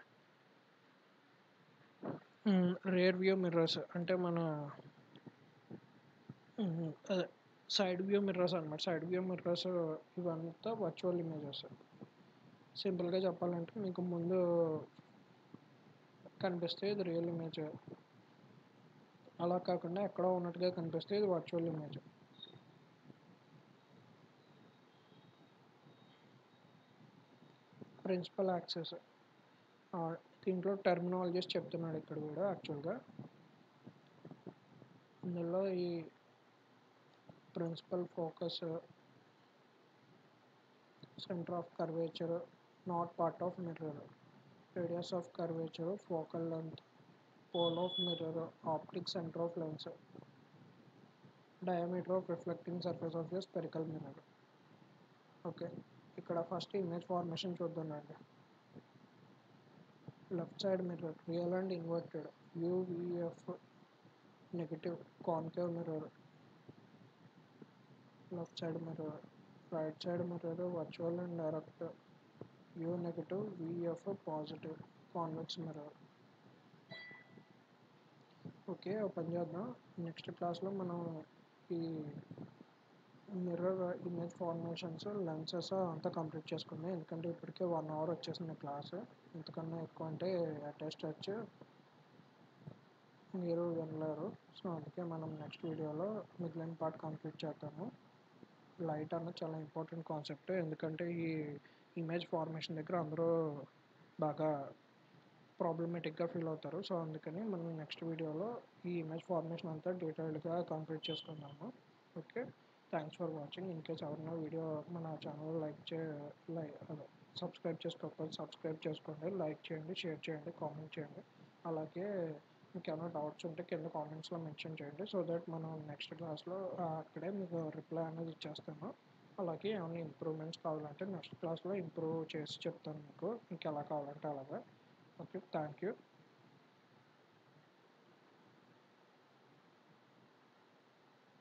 రేర్ వ్యూ మిర్రర్స్ అంటే మన అదే సైడ్ వ్యూ మిర్రర్స్ అనమాట. సైడ్ వ్యూ మిర్రర్స్ ఇవంతా వర్చువల్ ఇమేజెస్. సింపుల్గా చెప్పాలంటే మీకు ముందు కనిపిస్తే ఇది రియల్ ఇమేజ్, అలా కాకుండా ఎక్కడో ఉన్నట్టుగా కనిపిస్తే ఇది వర్చువల్ ఇమేజ్. ప్రిన్సిపల్ యాక్సెస్, దీంట్లో టెర్మినాలజీస్ చెప్తున్నాడు ఇక్కడ కూడా. యాక్చువల్గా ఇందులో ఈ principal focus, centre of curvature, not part of mirror, radius of curvature, focal length, pole of mirror, optic centre of lens, diameter of reflecting surface of a spherical mirror. Okay, ఇక్కడ first image formation చూద్దామండి. Left side mirror real and inverted, U V F negative concave mirror. Left side mirror. Right side mirror virtual and direct, you negative, VF positive convex mirror. Okay, open చేద్దాం. Next క్లాస్లో మనం ఈ mirror image formations, lenses అంతా complete చేసుకుందాం. ఎందుకంటే ఇప్పటికే 1 hour వచ్చేసింది class. ఇంతకన్నా ఎక్కువ అంటే అటెస్ట్ వచ్చి మీరు వినలేరు. సో అందుకే మనం నెక్స్ట్ వీడియోలో మిగిలిన పార్ట్ కంప్లీట్ చేద్దాము. లైట్ అన్నది చాలా ఇంపార్టెంట్ కాన్సెప్ట్, ఎందుకంటే ఈ ఇమేజ్ ఫార్మేషన్ దగ్గర అందరూ బాగా ప్రాబ్లమేటిక్గా ఫీల్ అవుతారు. సో అందుకని మనం నెక్స్ట్ వీడియోలో ఈ ఇమేజ్ ఫార్మేషన్ అంతా డీటెయిల్డ్గా కంప్లీట్ చేసుకుందాము. Okay, thanks for watching. In case ఎవరైనా వీడియో మన ఛానల్ సబ్స్క్రైబ్ చేసుకోకపోతే సబ్స్క్రైబ్ చేసుకోండి, లైక్ చేయండి, షేర్ చేయండి, కామెంట్ చేయండి. అలాగే మీకు ఏమైనా డౌట్స్ ఉంటే కింద కామెంట్స్లో మెన్షన్ చేయండి. సో దట్ మనం నెక్స్ట్ క్లాస్లో అక్కడే మీకు రిప్లై అనేది ఇచ్చేస్తాను. అలాగే ఏమైనా ఇంప్రూవ్మెంట్స్ కావాలంటే నెక్స్ట్ క్లాస్లో ఇంప్రూవ్ చేసి చెప్తాను మీకు ఎలా కావాలంటే అలాగా. Okay, thank you.